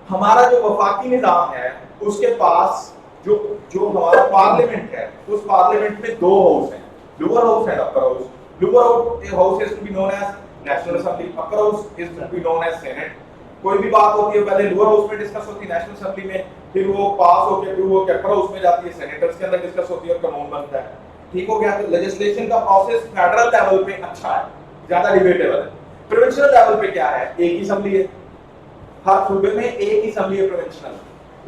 हमारा जो वफाकी निजाम है उसके पास जो हमारा पार्लियामेंट है, उस पार्लियामेंट में दो हाउस हैं, lower house and upper house. Lower house is to be known as national assembly, upper house is to be known as senate. कोई भी बात होती है पहले लोअर हाउस में डिस्कस होती है नेशनल असेंबली में, फिर वो पास होकर अप्रूव होकर अपर हाउस में जाती है, सेनेटर्स के अंदर डिस्कस होती है और कानून बनता है। ठीक हो गया। तो लेजिस्लेशन का प्रोसेस फेडरल लेवल पे अच्छा है, ज्यादा डिबेटेबल है। प्रोविंशियल लेवल पे क्या है? एक ही असेंबली है, हर सूबे में एक ही असेंबली है प्रोविंशियल,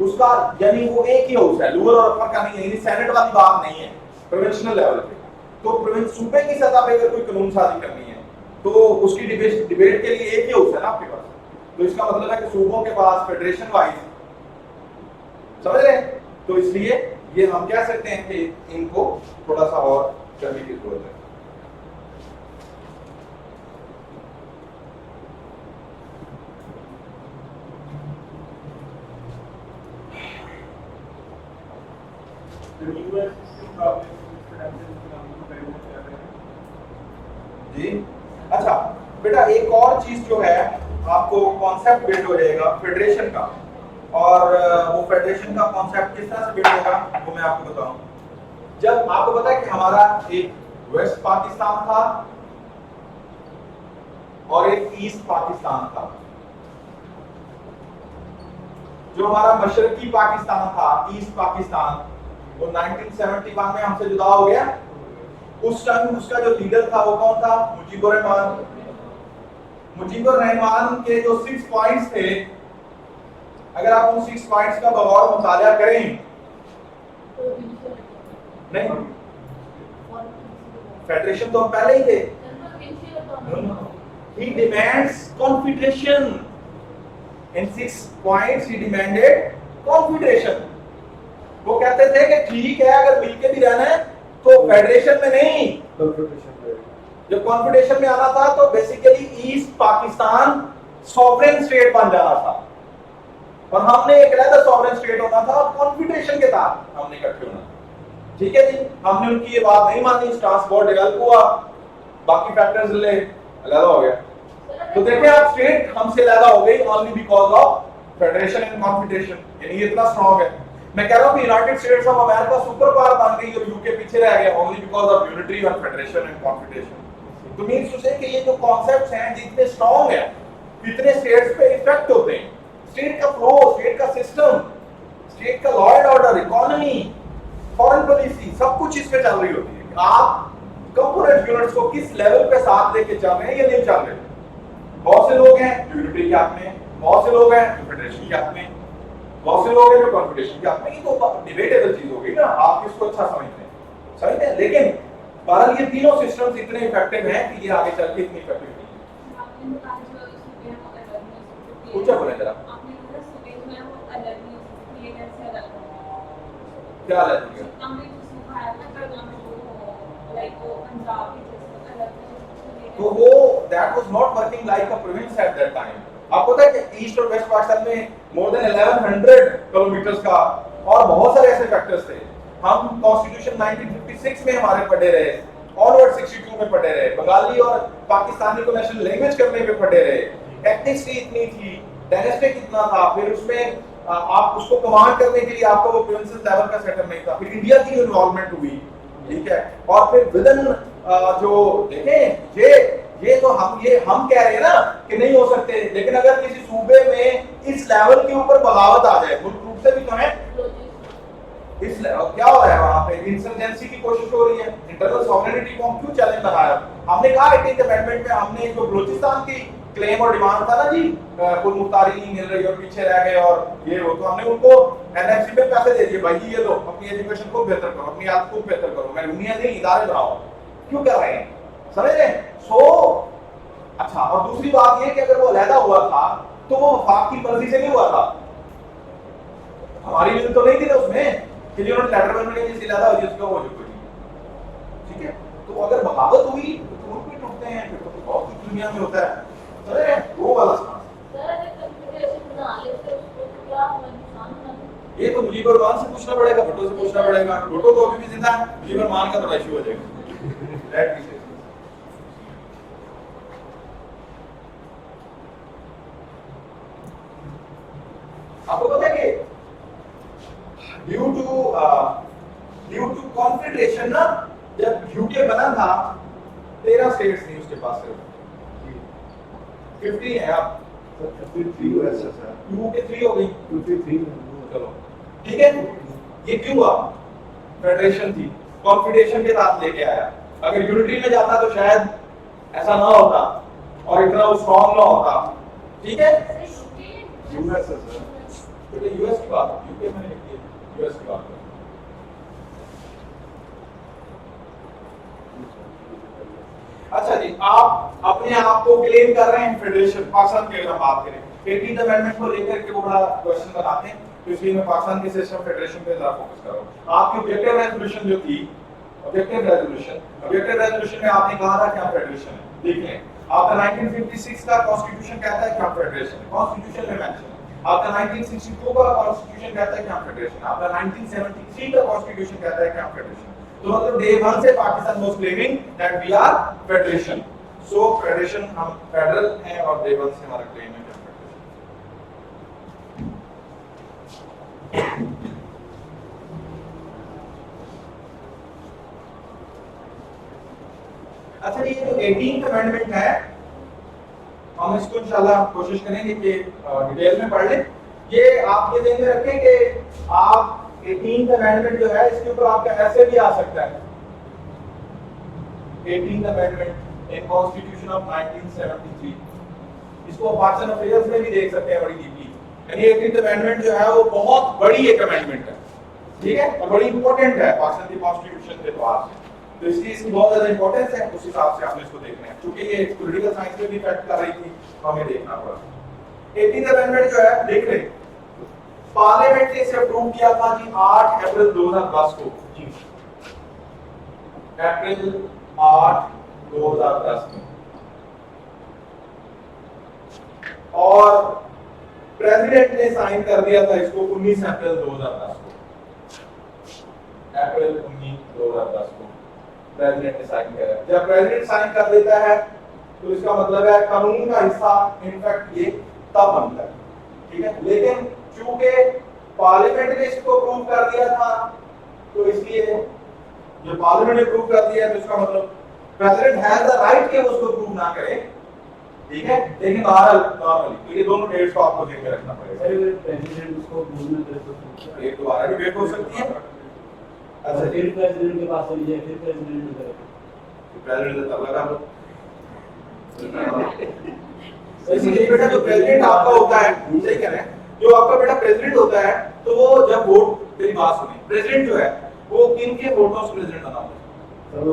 उसका यानी वो एक ही हाउस है, लोअर और अपर का नहीं है, सेनेट वाली बात नहीं है प्रोविंशियल लेवल पे। तो सूबे की सतह पे अगर कोई कानून साजी करनी है तो उसकी डिबेट के लिए एक ही हाउस है ना आपके पास, तो इसका मतलब है कि सूबों के पास फेडरेशन वाइज, समझ रहे हैं? तो इसलिए ये हम कह सकते हैं कि इनको थोड़ा सा और करने की जरूरत है। जी अच्छा बेटा, एक और चीज जो है आपको कॉन्सेप्ट बिल्ड हो जाएगा फेडरेशन का, और वो फेडरेशन का कॉन्सेप्ट किस तरह से बिल्ड होगा वो मैं आपको बताऊं। जब आपको पता है कि हमारा एक वेस्ट पाकिस्तान था और एक ईस्ट पाकिस्तान था, जो हमारा मशरकी पाकिस्तान था, ईस्ट पाकिस्तान, वो 1971 में हमसे जुदा हो गया। उस टाइम उसका जो लीडर था वो कौन था? मुजीबुर रहमान। मुजीबुर रहमान के जो 6 पॉइंट्स थे, अगर आप उन 6 पॉइंट्स का बगौर मुताला करें, नहीं फेडरेशन तो हम पहले ही थे। He demands confederation. In 6 points he demanded confederation. वो कहते थे कि ठीक है अगर मिलके भी रहना है तो फेडरेशन में नहीं, जब कॉन्फेडरेशन में आना था तो basically east Pakistan sovereign state बन जाना था, और हमने एक अलग सॉवरेन स्टेट होना था और कॉन्फेडरेशन के साथ हमने इकट्ठे होना। ठीक है जी, हमने उनकी ये बात नहीं मानी, ट्रांसपोर्ट डेवलप हुआ, बाकी फैक्टर्स ले अलग हो गया। तो देखिए आप, स्टेट हमसे अलग हो गई only because of federation and confederation, यानी ये इतना स्ट्रांग है। मैं कह रहा हूं कि United states of America super power बन गई और यूके पीछे रह गया only because of unity and federation and confederation. तो मींस टू से कि ये जो कॉन्सेप्ट्स हैं जितने स्ट्रांग है, कितने स्टेट्स पे इफेक्ट होते हैं, स्टेट का फ्लो, स्टेट का सिस्टम, स्टेट का law and order, economy, foreign policy, सब कुछ इस पे चल रही होती है। आप कंपोनेंट यूनिट्स को किस लेवल पे साथ लेके चल रहे हैं या नहीं चल रहे। बहुत से लोग हैं जो यूनिटी के हक में, बहुत से लोग हैं जो फेडरेशन के हक में, बहुत से लोग हैं जो कॉन्फेडरेशन के हक में। ये तो डिबेटेबल चीज हो गई ना, आप किसको अच्छा समझते हैं, समझते हैं। लेकिन बहरहाल ये तीनों सिस्टम्स इतने इफेक्टिव हैं कि ये आगे चल के इतनी इफेक्टिव नहीं है। पूछा बोले जरा क्या अलग है? तो वो that was not working like a province eight that time. आपको पता है कि ईस्ट और वेस्ट पाकिस्तान में मोर देन 1100 किलोमीटर्स का और बहुत सारे ऐसे फैक्टर्स थे। हम कॉन्स्टिट्यूशन 1956 में हमारे पढ़े रहे, ऑनवर्ड 62 में पढ़े रहे, बंगाली और पाकिस्तानी को नेशनल लैंग्वेज करने पे पढ़े रहे, एथनिसिटी इतनी थी, डायनेस्टिक इतना था, फिर उसमें आप उसको कमांड करने के लिए आपको वो प्रिंसेस लेवल का सेटअप नहीं था, फिर इंडिया की इन्वॉल्वमेंट हुई, ठीक है। और फिर विदिन जो देखें ये तो हम कह रहे हैं ना कि नहीं हो सकते, लेकिन अगर किसी सूबे में इस लेवल के ऊपर बगावत आ जाए, मुल्क रूप से भी तो है, इस क्या हो रहा है वहां पे, इंसर्जेंसी की कोशिश हो रही है, इंटरनल सॉवरेनिटी को हम क्यों चैलेंज लगाया। हमने कहा 18th अमेंडमेंट में हमने जो बलूचिस्तान की क्लेम और डिमांड था ना जी, कुल मुख्तारी नहीं मिल रही और पीछे रह गए और ये हो, तो हमने उनको एनएफसी में पैसे दे दिए, भाई जी ये लो, अपनी एजुकेशन को बेहतर करो, अपनी हेल्थ को बेहतर करो, मैं यूनियन नहीं इदारे बनाओ। क्यों कर रहे हैं, समझ रहे हैं। अच्छा, और दूसरी बात ये कि अगर वो अलहदा हुआ था तो वो वफाक की मर्जी से नहीं हुआ था, हमारी विल तो नहीं थी ना उसमें कि जिन्होंने लेटर बनने के जिससे अलहदा हो जिसका वो जो कोई, ठीक है। तो अगर बगावत हुई तो ग्रुप भी टूटते हैं, फिर तो बहुत कुछ दुनिया में होता है, समझ रहे हैं, वो वाला ये तो मुजीबुर रहमान से पूछना पड़ेगा, भुट्टो से पूछना पड़ेगा। भुट्टो तो अभी भी जिंदा है, मुजीबुर रहमान का थोड़ा इशू हो जाएगा। आपको पता है कि ड्यू टू कॉन्फेडरेशन ना, जब यूके बना था 13 स्टेट्स थी उसके पास, सिर्फ 50 है आप 53 हुआ सर, यूके 3 हो गई, 53 चलो ठीक है। ये क्यों हुआ, फेडरेशन थी, कॉन्फेडरेशन के साथ लेके आया। अगर यूनिटी में जाता तो शायद ऐसा ना होता और इतना स्ट्रॉन्ग ना होता, ठीक है। यूएस है सर, तो यूएस की बात, यूके मैंने लिख दिया, यूएस की बात। आप अपने आप को क्लेम कर रहे हैं फेडरेशन पाकिस्तान की अगर हम बात करें 18th अमेंडमेंट को लेकर के वो बड़ा क्वेश्चन बनाते हैं, तो इसलिए मैं पाकिस्तान के सिस्टम फेडरेशन पे ज्यादा फोकस कर रहा हूं। आपकी ऑब्जेक्टिव रेजोल्यूशन जो थी, ऑब्जेक्टिव रेजोल्यूशन में आपने कहा था कि हम फेडरेशन है, देख लें आपका 1956 का कॉन्स्टिट्यूशन कहता है कि हम फेडरेशन है, कॉन्स्टिट्यूशन में मेंशन है। आपका 1962 का कॉन्स्टिट्यूशन कहता है कि हम फेडरेशन है, आपका 1973 का कॉन्स्टिट्यूशन कहता है कि हम फेडरेशन है। तो मतलब डे 1 से Pakistan was claiming that we are federation. So federation हम फेडरल हैं और डे 1 से हमारा क्लेम है कि हम फेडरेशन। अच्छा ये जो 18th अमेंडमेंट है हम इसको इंशाल्लाह कोशिश करेंगे कि डिटेल में पढ़ लें। ये आप ये ध्यान में रखें कि आप 18th अमेंडमेंट जो है इसके ऊपर आपका ऐसे भी आ सकता है 18th amendment in constitution of 1973, इसको पाकिस्तान अफेयर्स में भी देख सकते हैं बड़ी डीपली। यानी 18th अमेंडमेंट जो है वो बहुत बड़ी एक अमेंडमेंट है, ठीक है, और बड़ी इंपॉर्टेंट है पाकिस्तान की कॉन्स्टिट्यूशन के तौर से, तो इसलिए इसकी बहुत ज्यादा इंपॉर्टेंस है। उस हिसाब से आपने इसको देखना है, क्योंकि ये पॉलिटिकल साइंस में भी इफेक्ट कर रही थी, हमें देखना पड़ा। 18th अमेंडमेंट जो है देख लें, पार्लियामेंट ने इसे अप्रूव किया था जी 8 अप्रैल 2010 को, जी अप्रैल 8 2010 में, और प्रेसिडेंट ने साइन कर दिया था इसको 19 अप्रैल 2010 को, अप्रैल 19 2010 को प्रेसिडेंट ने साइन किया। जब प्रेसिडेंट साइन कर देता है तो इसका मतलब है कानून का हिस्सा इनफैक्ट ये तब बनता है, ठीक है। लेकिन चूंकि पार्लियामेंट ने इसको अप्रूव कर दिया था, तो इसलिए जो पार्लियामेंट ने अप्रूव कर दिया तो इसका मतलब प्रेसिडेंट हैज द राइट कि वो उसको अप्रूव ना करे, ठीक है। लेकिन नॉर्मली तो ये दोनों डेट्स को आपको ध्यान में रखना पड़ेगा। प्रेसिडेंट उसको अप्रूव ना करे तो एक दोबारा भी वेट हो सकती है। अच्छा, फिर प्रेसिडेंट के पास चली जाए, फिर प्रेसिडेंट ने करे प्रेसिडेंट तब लगा लो। इसलिए बेटा जो प्रेसिडेंट आपका होता है, सही कह रहे हैं, जो आपका बेटा प्रेसिडेंट होता है तो वो जब वोट, मेरी बात सुनिए, प्रेसिडेंट जो है वो किन के वोटों से प्रेसिडेंट बना होता है? सर वो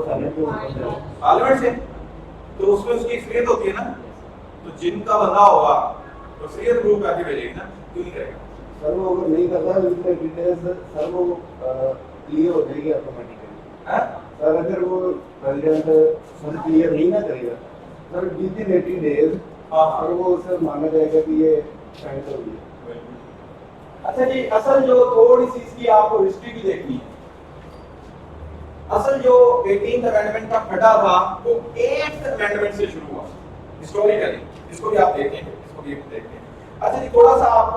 पार्लियामेंट से, तो उसमें उसकी एक्सपीरियंस होती है ना, तो जिनका बंदा होगा तो एक्सपीरियंस प्रूव करके भेजेगी ना, क्यों नहीं करेगा? सर वो अगर नहीं करता तो इसमें डिटेल्स सर वो क्लियर हो जाएगी ऑटोमेटिकली। हैं? सर अगर वो प्रेसिडेंट सर क्लियर नहीं ना करेगा सर विद इन 80 डेज और वो सर माना जाएगा कि ये साइन कर दिया। अच्छा जी, असल जो थोड़ी सी इसकी आपको हिस्ट्री भी देखनी है। असल जो 18th अमेंडमेंट का फटा था वो 8th अमेंडमेंट से शुरू हुआ हिस्टोरिकली, इसको भी आप देखेंगे, इसको भी देखेंगे। अच्छा जी, थोड़ा सा आप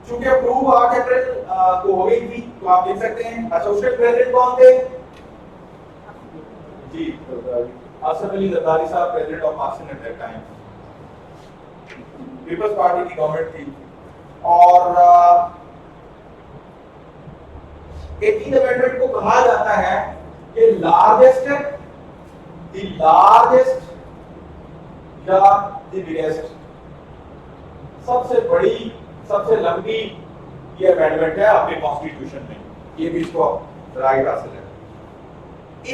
चूंकि अप्रूव 8 अप्रैल को हो गई थी तो आप देख सकते हैं। अच्छा, उसके प्रेसिडेंट कौन थे? जी असफ अली जरदारी साहब, president of Pakistan at that time, Peoples Party की गवर्नमेंट थी। और 18th अमेंडमेंट को कहा जाता है कि लार्जेस्ट या द बिगेस्ट, सबसे बड़ी, सबसे लंबी ये अमेंडमेंट है अपने कॉन्स्टिट्यूशन में, ये भी इसको राइट हासिल है।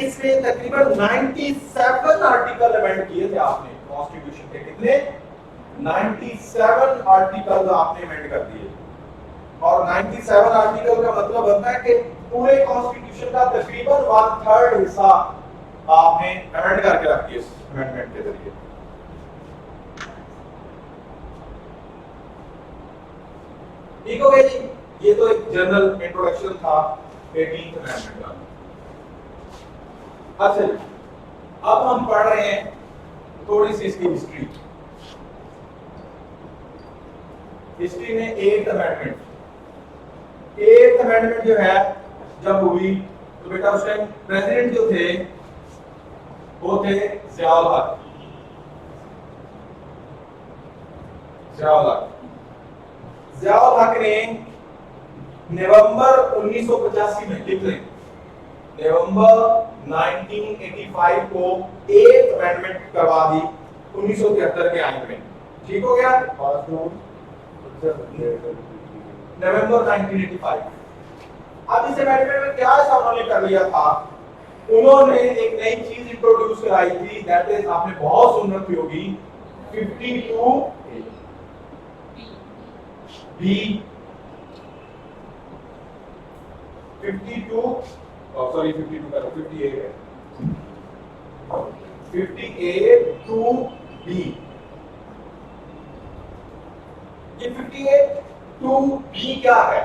इसमें तकरीबन 97 आर्टिकल अमेंड किए थे आपने कॉन्स्टिट्यूशन के, कितने? 97 आर्टिकल आपने अमेंड कर दिए, और 97 आर्टिकल का मतलब बनता है कि पूरे कॉन्स्टिट्यूशन का तकरीबन 1/3 हिस्सा आपने अमेंड करके रख दिया इस अमेंडमेंट के जरिए। ठीक हो गया जी, ये तो एक जनरल इंट्रोडक्शन था 18th अमेंडमेंट का। अच्छा, अब हम पढ़ रहे हैं थोड़ी सी इसकी हिस्ट्री। हिस्ट्री में 8th अमेंडमेंट जो है जब हुई तो बेटा उस टाइम प्रेसिडेंट जो थे वो थे ज़ियाउल हक। ज़ियाउल हक ने नवंबर 1985 में, लिख लें, नवंबर 1985 को 8th अमेंडमेंट करवा दी 1973 के आइन में। ठीक हो गया? नवंबर 1985। अब इस अमेंडमेंट में क्या ऐसा उन्होंने कर लिया था उन्होंने एक नई चीज इंट्रोड्यूस कराई थी, दैट इज आपने बहुत सुन रखी होगी 52 बी 52 सॉरी 52 का 58 है 58 टू बी। ये 58 टू बी क्या है?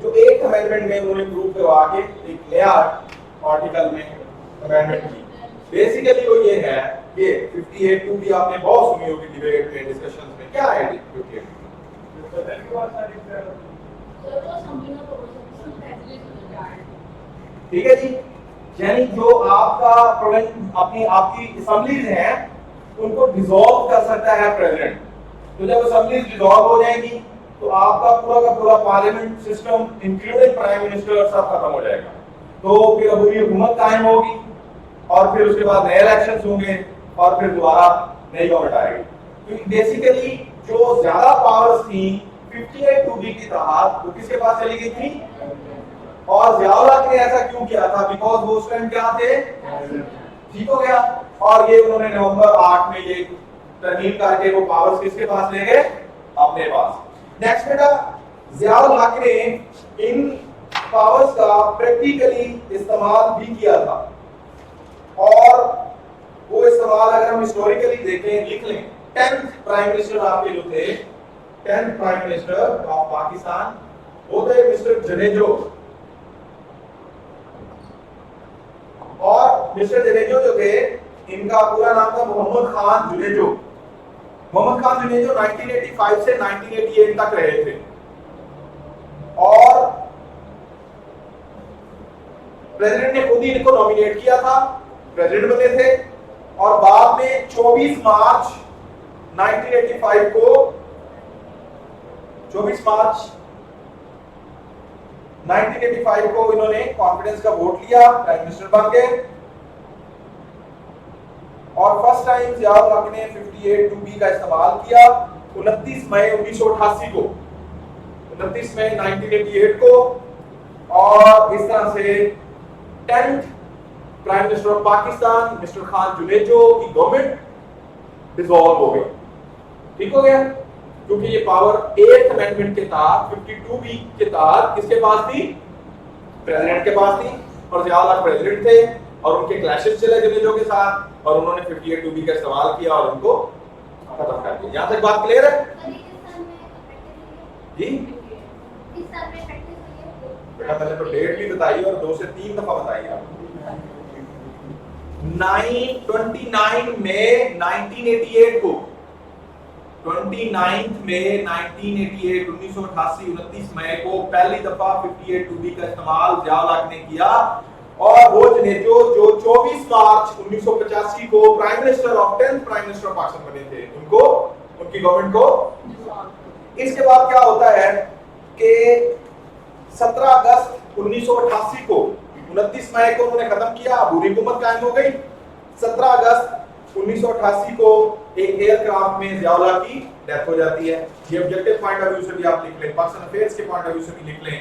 जो एक अमेंडमेंट में उन्होंने प्रूव करवा के एक नया आर्टिकल में अमेंडमेंट की, बेसिकली वो ये है कि 58 टू बी आपने बहुत सुनी होगी डिबेट में, डिस्कशंस में। क्या है 58 ठीक है जी, यानी जो आपका अपनी आपकी असेंबलीज हैं उनको डिसॉल्व कर सकता है प्रेसिडेंट। तो जब असेंबलीज डिसॉल्व हो जाएंगी तो आपका पूरा का पूरा parliament system including prime minister सब खत्म हो जाएगा। तो फिर अबूरी हुकूमत कायम होगी और फिर उसके बाद नए इलेक्शंस होंगे और फिर दोबारा नई गवर्नमेंट आएगी। तो बेसिकली जो ज्यादा पावर्स थी 58 टू बी की तहत वो किसके पास चली गई थी? और ज़ियाउल हक ने ऐसा क्यों किया था? बिकॉज वो उस टाइम क्या थे, ठीक हो गया। और ये उन्होंने नवंबर 8 में ये तरमीम करके वो पावर्स किसके पास ले गए? अपने पास। नेक्स्ट बेटा, ज़ियाउल हक ने इन पावर्स का प्रैक्टिकली इस्तेमाल भी किया था और वो इस्तेमाल अगर हम हिस्टोरिकली देखें, लिख लें, 10th प्राइम मिनिस्टर आपके जो थे, 10th prime minister of Pakistan वो थे मिस्टर जनेजो। और मिस्टर जनेजो जो थे, इनका पूरा नाम था मोहम्मद खान जुनेजो। मोहम्मद खान जुनेजो 1985 से 1988 तक रहे थे और प्रेसिडेंट ने खुद ही इनको नॉमिनेट किया था, प्रेसिडेंट बने थे। और बाद में 24 मार्च 1985 को 24 मार्च 1985 को इन्होंने कॉन्फिडेंस का वोट लिया, प्राइम मिनिस्टर बन गए। और फर्स्ट टाइम ज़ियाउल हक ने 58 टू बी का इस्तेमाल किया 29 मई 1988 को, 29 मई 1988 को। और इस तरह से 10th prime minister of Pakistan mister Khan Junejo की गवर्नमेंट डिसॉल्व हो गई। ठीक हो गया, क्योंकि ये पावर 8th अमेंडमेंट के तहत 52 बी के तहत किसके पास थी? प्रेसिडेंट के पास थी। और ज़ियाउल हक प्रेसिडेंट थे और उनके क्लैशेस चले जुनेजो के साथ और उन्होंने 58 टू बी का इस्तेमाल किया और उनको खत्म कर दिया। यहां तक बात क्लियर है जी? बेटा मैंने तो डेट भी बताई और 2 से 3 दफा बताई आपको। 29 मई 1988 को, 29 मई 1988 1988 29 मई को पहली दफा 58 टू बी का इस्तेमाल ज़ियाउल हक ने किया। और वो जनेजो जो 24 मार्च 1985 को prime minister of 10th prime minister of Pakistan बने थे, उनको उनकी गवर्नमेंट को। इसके बाद क्या होता है कि 17 अगस्त 1988 को, 29 मई को उन्होंने खत्म किया, अबूरी हुकूमत कायम हो गई। 17 अगस्त 1988 को एक एयरक्राफ्ट में ज़ियाउल हक की डेथ हो जाती है। ये ऑब्जेक्टिव पॉइंट ऑफ व्यू से भी आप लिख लें, पाकिस्तान अफेयर्स के पॉइंट ऑफ व्यू से भी लिख लें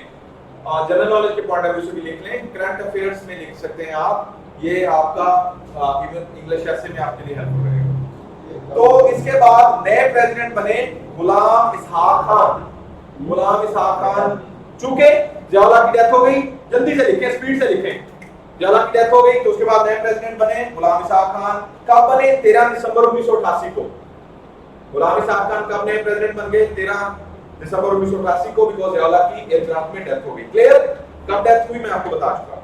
और जनरल नॉलेज के पॉइंट ऑफ व्यू से भी लिख लें, करंट अफेयर्स में लिख सकते हैं आप। ये आपका इवन इंग्लिश ऐसे में आपके लिए हेल्प करेगा। तो इसके बाद नए प्रेसिडेंट बने गुलाम इसहाक खान। गुलाम इसहाक खान, चूंकि ज़ियाउल हक की डेथ हो गई, जल्दी से लिखें, स्पीड से लिखें, ज़ियाउल हक की डेथ हो गई तो उसके बाद नए प्रेसिडेंट बने गुलाम इसहाक खान। कब बने? 13 दिसंबर 1988 को। गुलाम इसहाक खान कब नए प्रेसिडेंट बन गए? 13 दिसंबर 1988 को, बिकॉज़ ज़ियाउल हक की एयरक्राफ्ट में डेथ हो गई। क्लियर? कब डेथ हुई मैं आपको बता चुका हूं।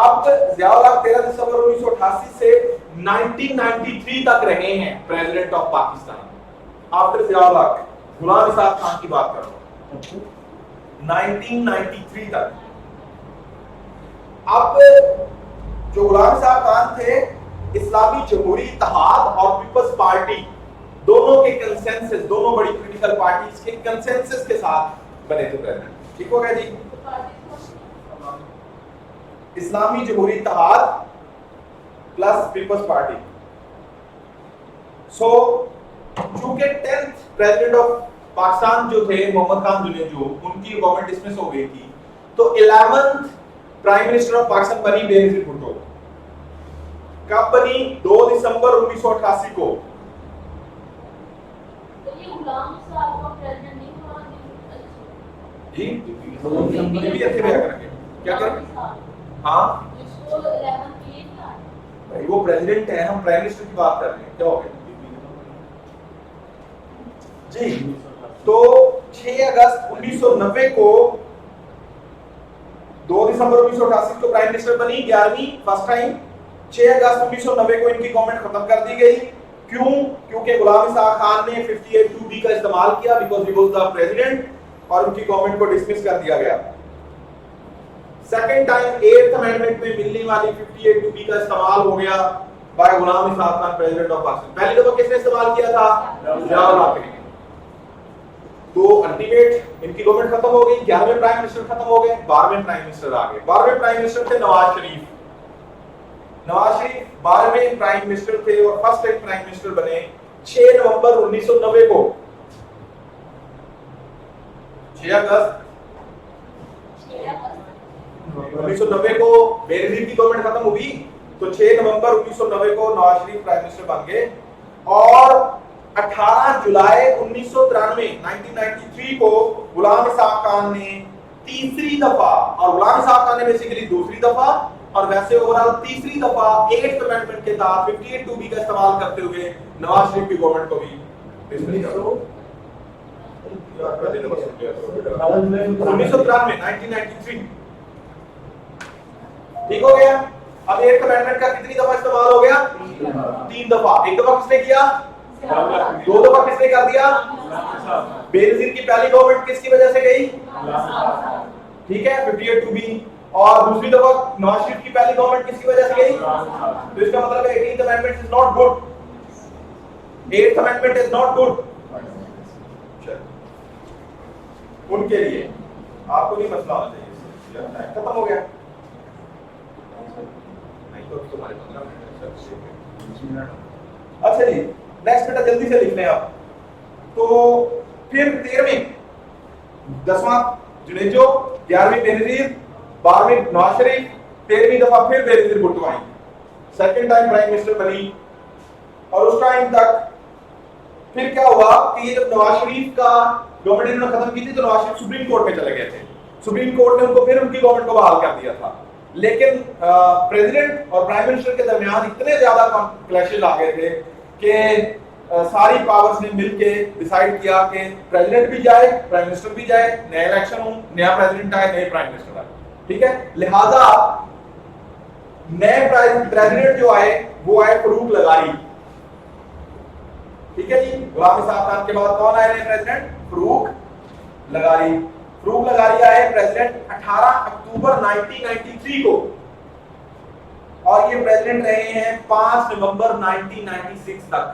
अब ज़ियाउल हक 13 दिसंबर 1988 से 1993 तक रहे हैं president of Pakistan. After Ziaul हक गुलाम इसहाक खान की बात कर रहा हूं, 1993 तक। अब जो गुलाम इसहाक खान थे, इस्लामी जमहूरी इत्तेहाद और पीपल्स पार्टी दोनों के कंसेंसस, दोनों बड़ी पॉलिटिकल पार्टीज के कंसेंसस के साथ बने थे प्रेसिडेंट। ठीक हो गया जी? इस्लामी जमहूरी इत्तेहाद प्लस पीपल्स पार्टी। सो चूंकि 10th प्रेसिडेंट ऑफ पाकिस्तान जो थे मोहम्मद खान जुनेजो, उनकी गवर्नमेंट डिसमिस हो गई थी, तो 11th prime minister of Pakistan बनी बेनजीर भुट्टो। कब बनी? 2 दिसंबर 1988 को। तो ये गुलाम साहब को प्रेसिडेंट नहीं होना जी भी अच्छे में करेंगे क्या करेंगे? हाँ इसको 11 की था भाई वो प्रेसिडेंट है, हम प्राइम मिनिस्टर की बात कर रहे हैं, क्या हो गया जी? तो 6 अगस्त 1990 को 2 दिसंबर 1988 को प्राइम मिनिस्टर बनी 11वीं फर्स्ट टाइम। 6 अगस्त 1990 को इनकी गवर्नमेंट खत्म कर दी गई। क्यों? क्योंकि गुलाम इसाक खान ने 58(2)B का इस्तेमाल किया because he was the president, और उनकी गवर्नमेंट को डिसमिस कर दिया गया। सेकंड टाइम 8th अमेंडमेंट में मिलने वाली 58(2)B का इस्तेमाल हो गया by Ghulam Ishaq Khan president of Pakistan. पहली दफा किसने इस्तेमाल किया था? जियाउल हक ने। तो अल्टीमेट इनकी गवर्नमेंट खत्म हो गई, 11वें प्राइम मिनिस्टर खत्म हो गए, 12वें प्राइम मिनिस्टर आ गए। 12वें प्राइम मिनिस्टर थे नवाज शरीफ। नवाज शरीफ 12वें प्राइम मिनिस्टर थे और फर्स्ट टाइम प्राइम मिनिस्टर बने 6 नवंबर 1990 को। 6 अगस्त 1990 को बेनजीर की गवर्नमेंट खत्म हुई, तो 6 नवंबर 1990 को नवाज शरीफ प्राइम मिनिस्टर बन गए। और 18 जुलाई 1993 को गुलाम इसाक खान ने तीसरी दफा, और गुलाम इसाक खान ने बेसिकली दूसरी दफा, और वैसे ओवरऑल तीसरी दफा 8th अमेंडमेंट के तहत 58(2)B का इस्तेमाल करते हुए नवाज शरीफ की गवर्नमेंट को भी 1993 ठीक हो गया। अब 8th अमेंडमेंट का कितनी दफा इस्तेमाल हो गया? 3 दफा। एक दफा किसने किया? 2 दफा किसने कर दिया? बेनजीर की पहली गवर्नमेंट किसकी वजह से गई? ठीक है 58(2)B। और दूसरी दफा नवाज शरीफ की पहली गवर्नमेंट किसकी वजह से गई? तो इसका मतलब है 18th amendment is not good, 8th amendment is not good उनके लिए। आपको नहीं मसला होना चाहिए, खत्म हो गया। नहीं तो तुम्हारे 15 मिनट। अच्छा जी नेक्स्ट बेटा जल्दी से लिख लें आप। तो फिर 13वीं 10वां जुनेजो, 11वीं बेनजीर, 12वीं नवाज शरीफ, 13वीं दफा फिर बेनजीर भुट्टो आई, सेकंड टाइम प्राइम मिनिस्टर बनी। और उस टाइम तक फिर क्या हुआ कि ये जब नवाज शरीफ का गवर्नमेंट इन्होंने खत्म की थी तो नवाज शरीफ सुप्रीम कोर्ट में चले गए थे। सुप्रीम कोर्ट ने उनको फिर उनकी गवर्नमेंट को बहाल कर दिया था। लेकिन प्रेसिडेंट और प्राइम मिनिस्टर के दरमियान इतने ज्यादा क्लैशेस आ गए थे कि सारी पावर्स ने मिलके डिसाइड किया कि प्रेसिडेंट भी जाए, प्राइम मिनिस्टर भी जाए, नया इलेक्शन हो, नया प्रेसिडेंट आए, नए प्राइम मिनिस्टर आए। ठीक है, लिहाजा नए प्रेसिडेंट जो आए वो आए फरूक लगारी। ठीक है जी, गुलाम इसाक खान के बाद कौन आए नए प्रेसिडेंट? फरूक लगारी। फरूक लगारी आए प्रेसिडेंट 18 अक्टूबर 1993 को, और ये प्रेसिडेंट रहे हैं 5 नवंबर 1996 तक।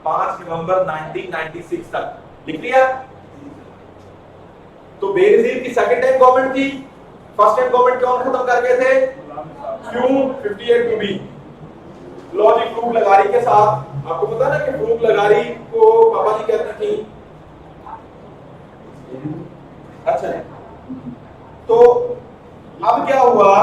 5 नवंबर 1996 तक लिख लिया। तो बेनजीर की सेकंड टाइम गवर्नमेंट थी, फर्स्ट टाइम गवर्नमेंट कौन खत्म कर गए थे? क्यों? 58(2)B। लॉजिक फरूक लगारी के साथ आपको पता ना कि फरूक लगारी को पापा जी कहते थी। अच्छा तो अब क्या हुआ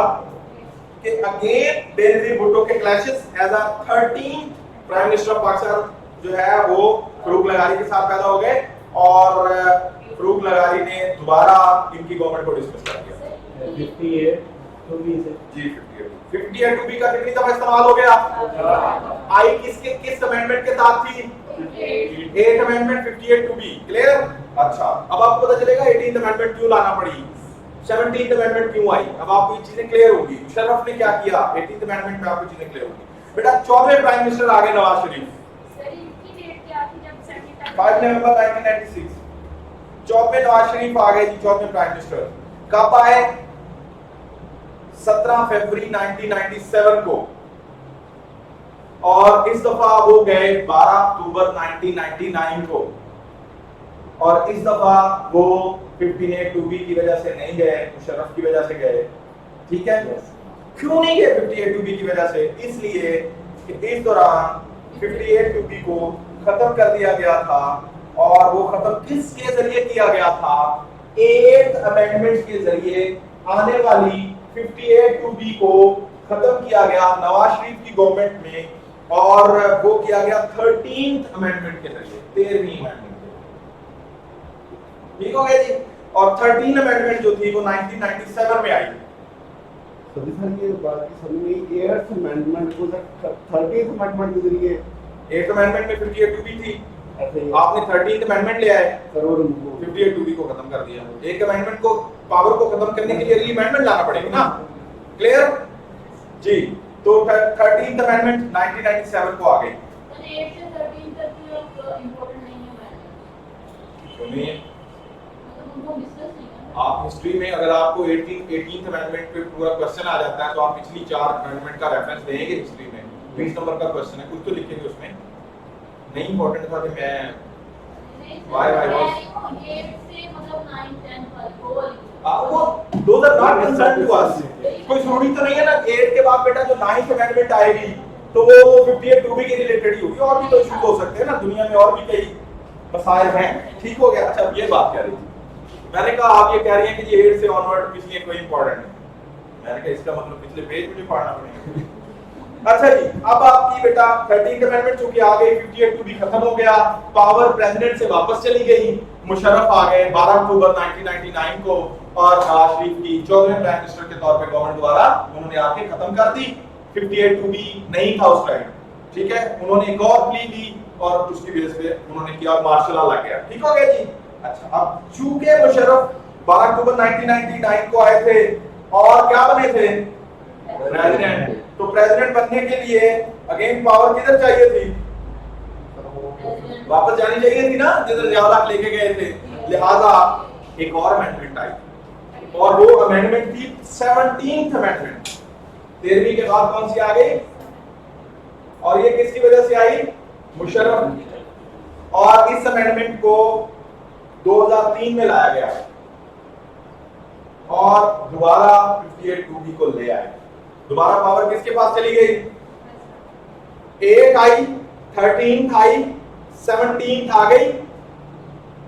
कि अगेन बेनजीर भुट्टो के clashes as a 13th prime minister of Pakistan जो है वो फरूक लगारी के साथ पैदा हो गए, और फरूक लगारी ने दोबारा इनकी गवर्नमेंट को डिसमिस कर दिया। 58(2)B का कितनी दफा इस्तेमाल हो गया? आई किस अमेंडमेंट के साथ थी? 8th amendment 58(2)B। क्लियर? अच्छा अब आपको पता चलेगा 18th अमेंडमेंट क्यों लाना पड़ी, 17th अमेंडमेंट क्यों आई। अब आपको ये चीजें क्लियर होंगी। मुशर्रफ ने क्या किया 18th अमेंडमेंट में, आपको चीजें क्लियर होंगी। बेटा 4वें प्राइम मिनिस्टर आ गए नवाज शरीफ। सर इनकी डेट क्या थी जब सेकंड 5 नवंबर 1996 4वें नवाज शरीफ आ गए जी, 4वें प्राइम मिनिस्टर। कब आए? 17 फरवरी 1997 को, और इस दफा वो गए 12 अक्टूबर 1999 को, और इस दफा वो 58(2)B की वजह से नहीं गए, मुशर्रफ की वजह से गए। ठीक है, क्यों नहीं गए 58(2)B की वजह से? इसलिए कि इस दौरान 58(2)B को खत्म कर दिया गया था, और वो खत्म किसके जरिए किया गया था? 8th अमेंडमेंट के जरिए आने वाली 58(2)(b को खत्म किया गया नवाज शरीफ की गवर्नमेंट में और वो किया गया 13th अमेंडमेंट के जरिए, 13वीं अमेंडमेंट। ठीक हो गया जी। और 13th अमेंडमेंट जो थी वो 1997 में आई। सभी सर ये बात की समझ में 8th अमेंडमेंट को सर 30th अमेंडमेंट के जरिए 8th अमेंडमेंट में 58(2)(b थी, ऐसे ही आपने 13th अमेंडमेंट ले आए, सर और उनको 58(2)(b को खत्म कर दिया। एक अमेंडमेंट को पावर को खत्म करने के लिए अगली अमेंडमेंट लाना पड़ेगी ना, क्लियर जी। तो 13th अमेंडमेंट 1997 को आ गई। तो 8 से 13 तक तो इम्पोर्टेंट नहीं है मैम, क्यों नहीं है? मतलब उनको डिस्कस नहीं करना। आप हिस्ट्री में अगर आपको 18th अमेंडमेंट पे पूरा क्वेश्चन आ जाता है तो आप पिछली 4 अमेंडमेंट का रेफरेंस देंगे हिस्ट्री में, 20 नंबर का क्वेश्चन है, कुछ तो लिखेंगे उसमें। नहीं इंपॉर्टेंट था कि मैं Why was- 8 से मतलब 9 10 वाली वो वाली आपको those are not concerned to us। कोई जरूरी तो नहीं है ना 8 के बाद बेटा जो 9th अमेंडमेंट आएगी तो वो 58(2)(b के रिलेटेड ही होगी, और भी तो इश्यूज हो सकते हैं ना दुनिया में, और भी कई मसाइल हैं। ठीक हो गया। अच्छा ये बात कह रही थी, मैंने कहा आप ये कह रही हैं कि ये 8 से ऑनवर्ड इसलिए कोई इंपॉर्टेंट नहीं, मैंने कहा इसका मतलब पिछले पेज मुझे पढ़ना पड़ेगा। अच्छा जी, अब आपकी बेटा 13th अमेंडमेंट चूंकि आ गई, 58(2)(b खत्म हो गया, पावर प्रेसिडेंट से वापस चली गई, मुशर्रफ आ गए 12 अक्टूबर 1999 को और नवाज शरीफ की 14वें प्राइम मिनिस्टर के तौर पे गवर्नमेंट द्वारा उन्होंने आके खत्म कर दी। 58(2)(b नहीं था उस टाइम, ठीक है, उन्होंने एक और प्ली दी और उसकी वजह से उन्होंने किया मार्शल लॉ लग गया। ठीक हो गया जी। अच्छा, अब चूंकि मुशर्रफ 12 अक्टूबर 1999 को आए थे और क्या बने थे प्रेसिडेंट, तो प्रेसिडेंट बनने के लिए अगेन पावर किधर चाहिए थी, वापस जानी चाहिए थी ना जिधर ज्यादा लेके गए थे, लिहाजा एक और अमेंडमेंट आई और वो अमेंडमेंट थी 17th अमेंडमेंट। 13वीं के बाद कौन सी आ गई, और ये किसकी वजह से आई, मुशर्रफ। और इस अमेंडमेंट को 2003 में लाया गया और दोबारा 58(2)(b को ले आए। दोबारा पावर किसके पास चली गई, 8 आई, 13 आई, 17 आ गई,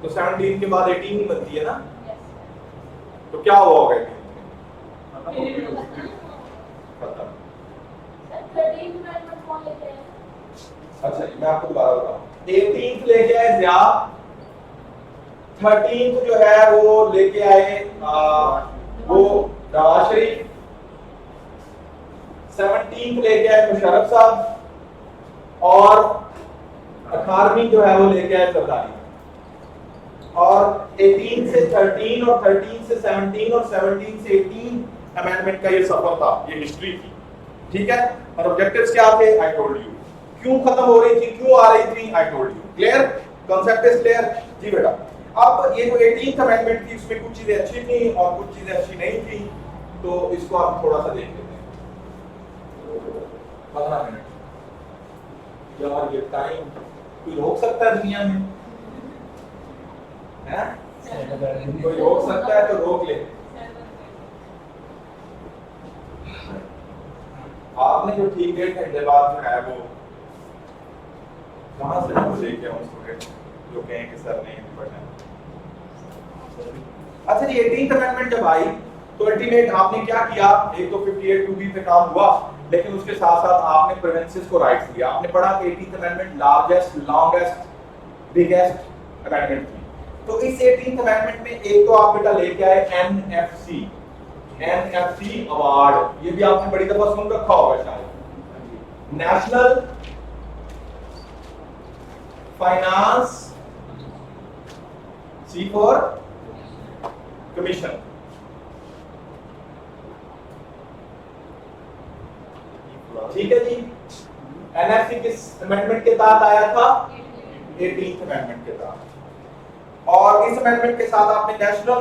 तो 17 के बाद 18 बनती है ना, तो क्या हुआ होगा खत्म। सर 13 अमेंडमेंट कौन लेके आया? अच्छा मैं आपको दोबारा बताऊं, 18th लेके आए जिया, 13th जो है वो लेके आए वो नवाज शरीफ, 17th लेके आए मुशर्रफ साहब और 18वीं जो है वो लेके आए सरदारी। और 18 से 13 और 13 से 17 और 17 से 18 अमेंडमेंट का ये सफर था, ये हिस्ट्री थी। ठीक है, और ऑब्जेक्टिव्स क्या थे, आई टोल्ड यू, क्यों खत्म हो रही थी, क्यों आ रही थी, I told you. Clear, concept is clear जी बेटा। अब ये जो 18th अमेंडमेंट थी उसमें कुछ चीजें अच्छी थी और कुछ चीजें अच्छी नहीं थी, तो इसको आप थोड़ा सा देख लेते हैं। 15 मिनट यार, ये टाइम कोई रोक सकता है दुनिया में, है कोई रोक सकता है तो रोक ले। आपने जो ठीक 1.5 घंटे बाद जो है वो कहां से वो लेके आऊं स्टूडेंट जो कहें कि सर नहीं पढ़ना। अच्छा जी, 18th अमेंडमेंट जब आई तो अल्टीमेट आपने क्या किया, एक तो 58(2)(b पे काम हुआ, लेकिन उसके साथ साथ आपने प्रोविंसेस को राइट्स दिया। आपने पढ़ा कि 18th amendment largest, longest, biggest amendment थी। तो इस 18th अमेंडमेंट में एक तो आप बेटा लेके आए एनएफसी अवार्ड, ये भी आपने बड़ी दफा सुन रखा होगा शायद, national finance C for commission. ठीक है जी, एनएफसी किस अमेंडमेंट के तहत आया था, 18th अमेंडमेंट के तहत। और इस अमेंडमेंट के साथ आपने नेशनल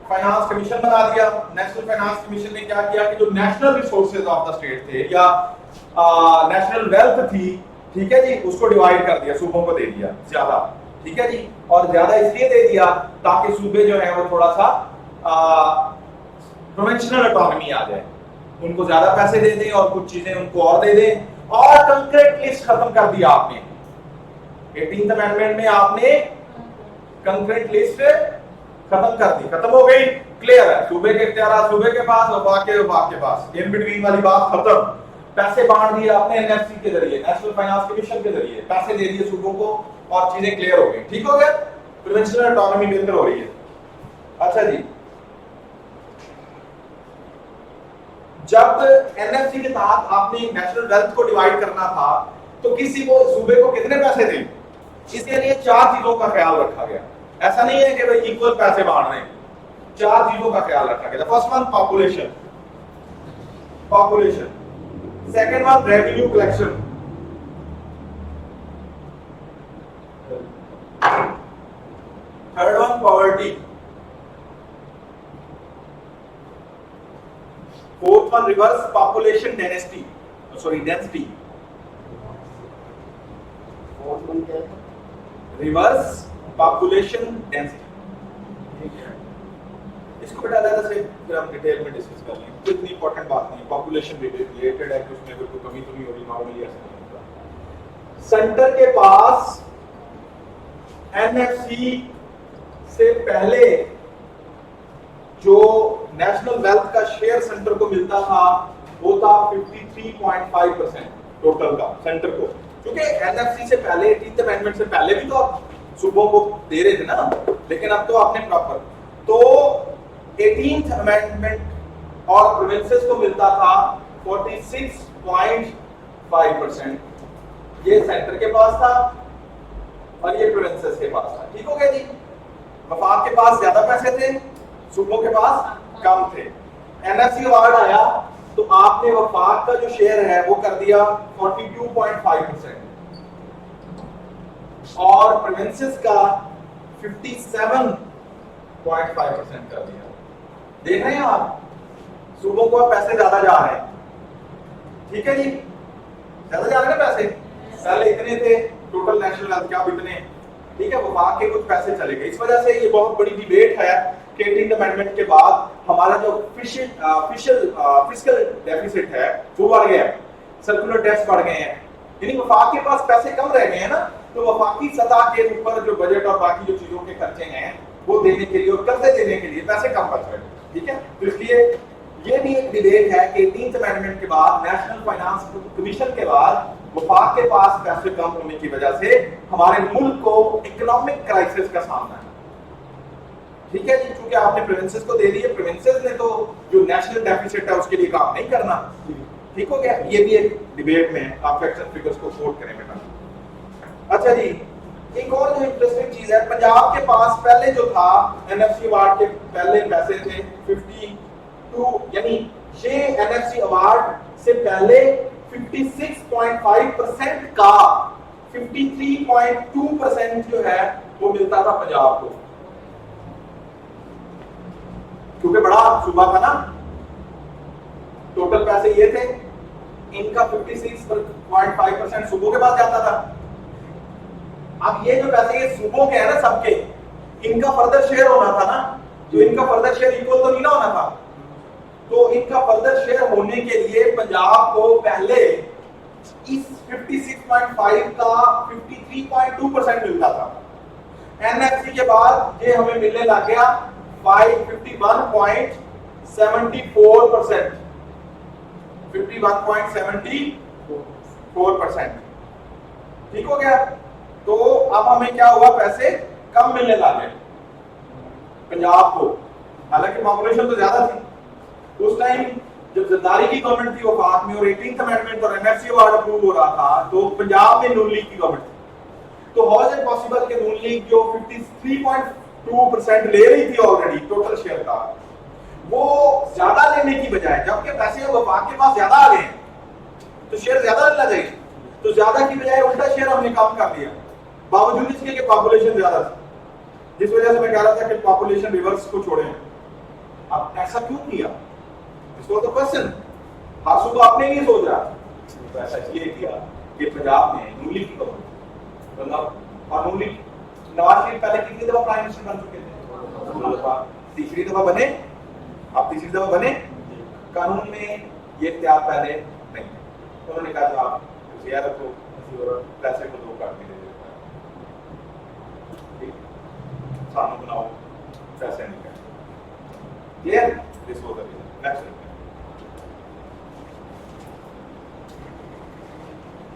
फाइनेंस कमीशन बना दिया। नेशनल फाइनेंस कमीशन ने क्या किया कि जो national resources of the state थे या नेशनल वेल्थ थी, ठीक है जी, उसको डिवाइड कर दिया, सूबों को दे दिया ज्यादा। ठीक है जी, और ज्यादा इसलिए दे दिया ताकि सूबे जो है वो थोड़ा सा प्रोविंशियल ऑटोनॉमी आ जाए, उनको ज्यादा पैसे दे दें और कुछ चीजें उनको और दे दें। और कंक्रीट लिस्ट खत्म कर दिया आपने 18th अमेंडमेंट में, आपने कंक्रीट लिस्ट खत्म कर दी, खत्म हो गई, क्लियर है। सूबे के इख्तियारात सूबे के पास, वफाक के पास, इन बिटवीन वाली बात खत्म। पैसे बांट दिए आपने एनएफसी के जरिए, नेशनल फाइनेंस कमीशन के जरिए, पैसे दे दिए सूबों को और चीजें क्लियर हो गई, ठीक हो गया, प्रोविंशियल ऑटोनॉमी बेहतर हो रही है। अच्छा जी, जब एनएफसी के तहत आपने नेशनल वेल्थ को डिवाइड करना था तो किसी को सूबे को कितने पैसे दें, इसके लिए 4 चीजों का ख्याल रखा गया। ऐसा नहीं है कि भाई इक्वल पैसे बांट रहे हैं, 4 चीजों का ख्याल रखा गया। First one population, second one revenue collection, third one poverty, fourth one reverse population density, reverse population density. इसको बेटा ज्यादा से फिर हम डिटेल में डिस्कस कर लेंगे, कोई इतनी इंपॉर्टेंट बात नहीं है, पॉपुलेशन रिलेटेड है कि उसमें अगर कोई कमी तो नहीं हो रही, नॉर्मली ऐसा नहीं होता। सेंटर के पास एनएफसी से पहले जो नेशनल वेल्थ का शेयर सेंटर को मिलता था वो था 53.5% टोटल का सेंटर को, क्योंकि एनएफसी से पहले 18th अमेंडमेंट से पहले भी तो आप सूबों को दे रहे थे ना, लेकिन अब तो आपने प्रॉपर, तो 18th अमेंडमेंट और प्रोविंसेस को मिलता था 46.5%, ये सेंटर के पास था और ये प्रोविंसेस के पास था, ठीक हो गया जी। वफाक के पास ज्यादा पैसे थे, सूबों के पास कम थे। एनएफसी अवार्ड आया तो आपने वफाक का जो शेयर है वो कर दिया 42.5% और प्रोविंसेस का 57.5% कर दिया। देख रहे हैं आप, सूबों को पैसे ज्यादा जा रहे हैं, ठीक है जी, ज्यादा जा रहे हैं पैसे, पहले इतने थे टोटल नेशनल वेल्थ क्या इतने, ठीक है, वफाक के कुछ पैसे चले गए। इस वजह से ये बहुत बड़ी डिबेट है कि 18th अमेंडमेंट के बाद हमारा जो फिस्कल डेफिसिट है वो बढ़ गया है, सर्कुलर डेट्स बढ़ गए हैं, यानी वफाक के पास पैसे कम रह गए हैं ना, तो वफाकी सतह के ऊपर जो बजट और बाकी जो चीजों के खर्चे हैं वो देने के लिए और कर्जे देने के लिए पैसे कम बच रहे हैं, ठीक है। तो इसलिए ये भी एक डिबेट है कि 18th अमेंडमेंट के बाद, नेशनल फाइनेंस कमीशन के बाद वफाक के पास पैसे कम होने की वजह से हमारे मुल्क को इकोनॉमिक क्राइसिस का सामना है, ठीक है जी, क्योंकि आपने प्रोविंसेस को दे दिए, प्रोविंसेस ने तो जो नेशनल डेफिसिट है उसके लिए काम नहीं करना, ठीक हो गया। ये भी एक डिबेट में है, आप फैक्ट्स फिगर्स को कोट करें बेटा। अच्छा जी, एक और जो इंटरेस्टिंग चीज है, पंजाब के पास पहले जो था एनएफसी अवार्ड के पहले पैसे थे 52, यानी ये एनएफसी अवार्ड से पहले 56.5% का 53.2% जो है वो मिलता था पंजाब को, क्योंकि बड़ा सूबा था ना, टोटल पैसे ये थे, इनका 56.5% सूबों के पास जाता था। अब ये जो पैसे ये सूबों के हैं ना सबके, इनका फर्दर शेयर होना था ना, तो इनका फर्दर शेयर इक्वल तो नहीं ना होना था, तो इनका फर्दर शेयर होने के लिए पंजाब को पहले इस 56.5 का 53.2% मिलता था, एनएफसी के बाद ये हमें मिलने लग गया 51.74%, 51.74%, ठीक हो गया। तो अब हमें क्या हुआ, पैसे कम मिलने लगे पंजाब को, हालांकि पॉपुलेशन तो ज्यादा थी उस टाइम जब जरदारी की गवर्नमेंट थी वफाक में और 18th अमेंडमेंट और एनएफसी अवार्ड अप्रूव हो रहा था, तो पंजाब में नून लीग की गवर्नमेंट थी, तो हाउ इज इट पॉसिबल कि नून लीग जो 53.2% ले रही थी ऑलरेडी टोटल शेयर का, वो ज्यादा लेने की बजाय, जबकि पैसे वफाक के पास ज्यादा आ गए तो शेयर ज्यादा लेना चाहिए, तो ज्यादा की बजाय उल्टा शेयर हमने कम कर दिया, बावजूद इसके कि पॉपुलेशन ज्यादा थी, जिस वजह से मैं कह रहा था कि पॉपुलेशन रिवर्स को छोड़े। अब ऐसा क्यों किया, इसको तो क्वेश्चन हर सुबह आपने नहीं सोच रहा, तो ऐसा इसलिए किया कि पंजाब में नून लीग की गवर्नमेंट, और नून लीग नवाज शरीफ पहले कितनी दफा प्राइम मिनिस्टर बन चुके थे, 2 दफा, तीसरी दफा बने, अब तीसरी दफा बने, कानून में ये इख्तियार पहले नहीं, उन्होंने कहा था आप जियारत को पैसे को 2 काट के दे देते, सानू बनाओ पैसे clear? This was the reason. Next,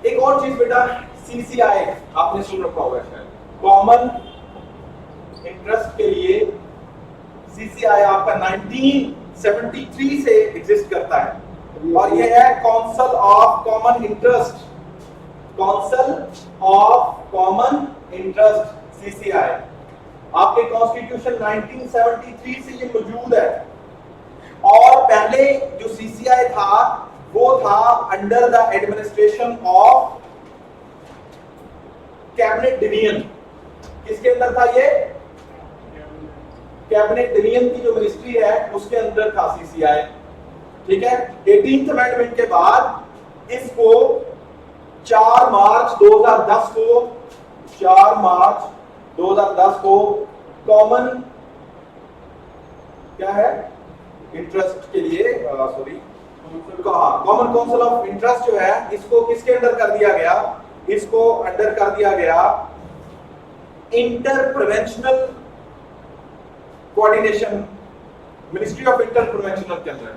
एक और चीज बेटा, सीसीआई आपने सुन रखा होगा शायद, कॉमन इंटरेस्ट के लिए सीसीआई आपका 1973 से एग्जिस्ट करता है और ये है council of common interest, council of common interest CCI. आपके कॉन्स्टिट्यूशन 1973 से ये मौजूद है और पहले जो सीसीआई था वो था under the administration of cabinet division. किसके अंदर था ये? कैबिनेट डिवीजन की जो मिनिस्ट्री है उसके अंदर था सीसीआई। ठीक है, 18th अमेंडमेंट के बाद इसको 4 मार्च 2010 को कॉमन क्या है इंटरेस्ट के लिए कॉमन काउंसिल ऑफ इंटरेस्ट जो है इसको किसके अंडर कर दिया गया? इसको अंडर कर दिया गया inter provincial coordination, ministry of inter provincial के अंदर।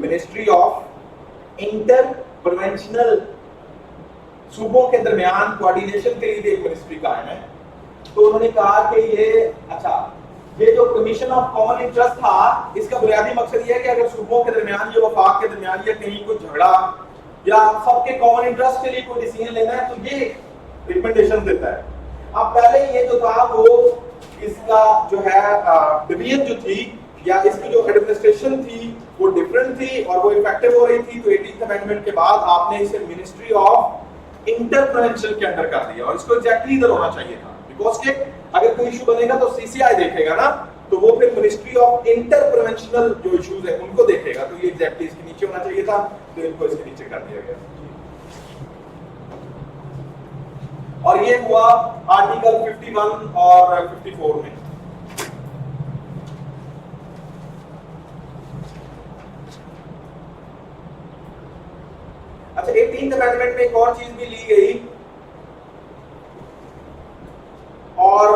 मिनिस्ट्री ऑफ इंटर प्रोविंशियल, सूबों के दरमियान कोऑर्डिनेशन के लिए एक मिनिस्ट्री कायम है। तो उन्होंने कहा कि ये जो कमीशन ऑफ कॉमन इंटरेस्ट था इसका बुनियादी मकसद ये है कि अगर सूबों के दरमियान या वफाक के दरमियान या कहीं कोई झगड़ा या सबके कॉमन इंटरेस्ट के लिए कोई डिसीजन लेना है तो ये रिकमेंडेशन देता है। अब पहले ये जो था वो इसका जो है डिवीजन जो थी या इसकी जो एडमिनिस्ट्रेशन थी वो डिफरेंट थी और वो इफेक्टिव हो रही थी। तो 18th अमेंडमेंट के बाद आपने इसे मिनिस्ट्री ऑफ इंटर प्रोविंशियल के अंडर कर दिया और इसको एग्जैक्टली इधर होना चाहिए था बिकॉज के अगर कोई इशू बनेगा तो सीसीआई देखेगा ना, तो वो फिर मिनिस्ट्री ऑफ इंटर प्रोविंशियल जो इश्यूज है उनको देखेगा। तो ये एग्जैक्टली इसके नीचे होना चाहिए था, तो इनको इसके नीचे कर दिया गया। और ये हुआ आर्टिकल 51 और 54 में। अच्छा, 18th अमेंडमेंट में एक और चीज भी ली गई और